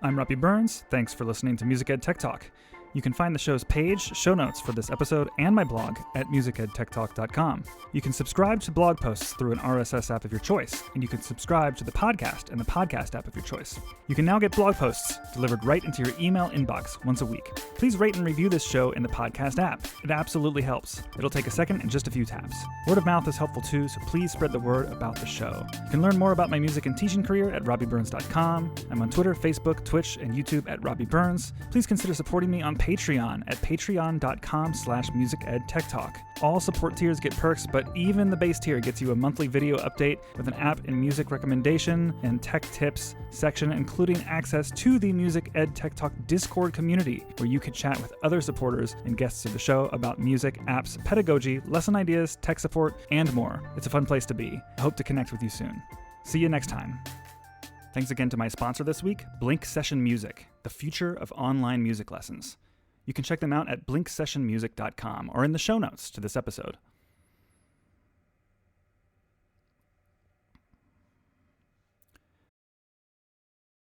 I'm Robby Burns. Thanks for listening to Music Ed Tech Talk. You can find the show's page, show notes for this episode, and my blog at musicedtechtalk.com. You can subscribe to blog posts through an RSS app of your choice, and you can subscribe to the podcast in the podcast app of your choice. You can now get blog posts delivered right into your email inbox once a week. Please rate and review this show in the podcast app. It absolutely helps. It'll take a second and just a few taps. Word of mouth is helpful too, so please spread the word about the show. You can learn more about my music and teaching career at robbyburns.com. I'm on Twitter, Facebook, Twitch, and YouTube at Robby Burns. Please consider supporting me on Patreon at patreon.com/musicedtechtalk. All support tiers get perks, but even the base tier gets you a monthly video update with an app and music recommendation and tech tips section, including access to the Music Ed Tech Talk Discord community, where you can chat with other supporters and guests of the show about music, apps, pedagogy, lesson ideas, tech support, and more. It's a fun place to be. I hope to connect with you soon. See you next time. Thanks again to my sponsor this week, Blink Session Music, the future of online music lessons. You can check them out at blinksessionmusic.com or in the show notes to this episode.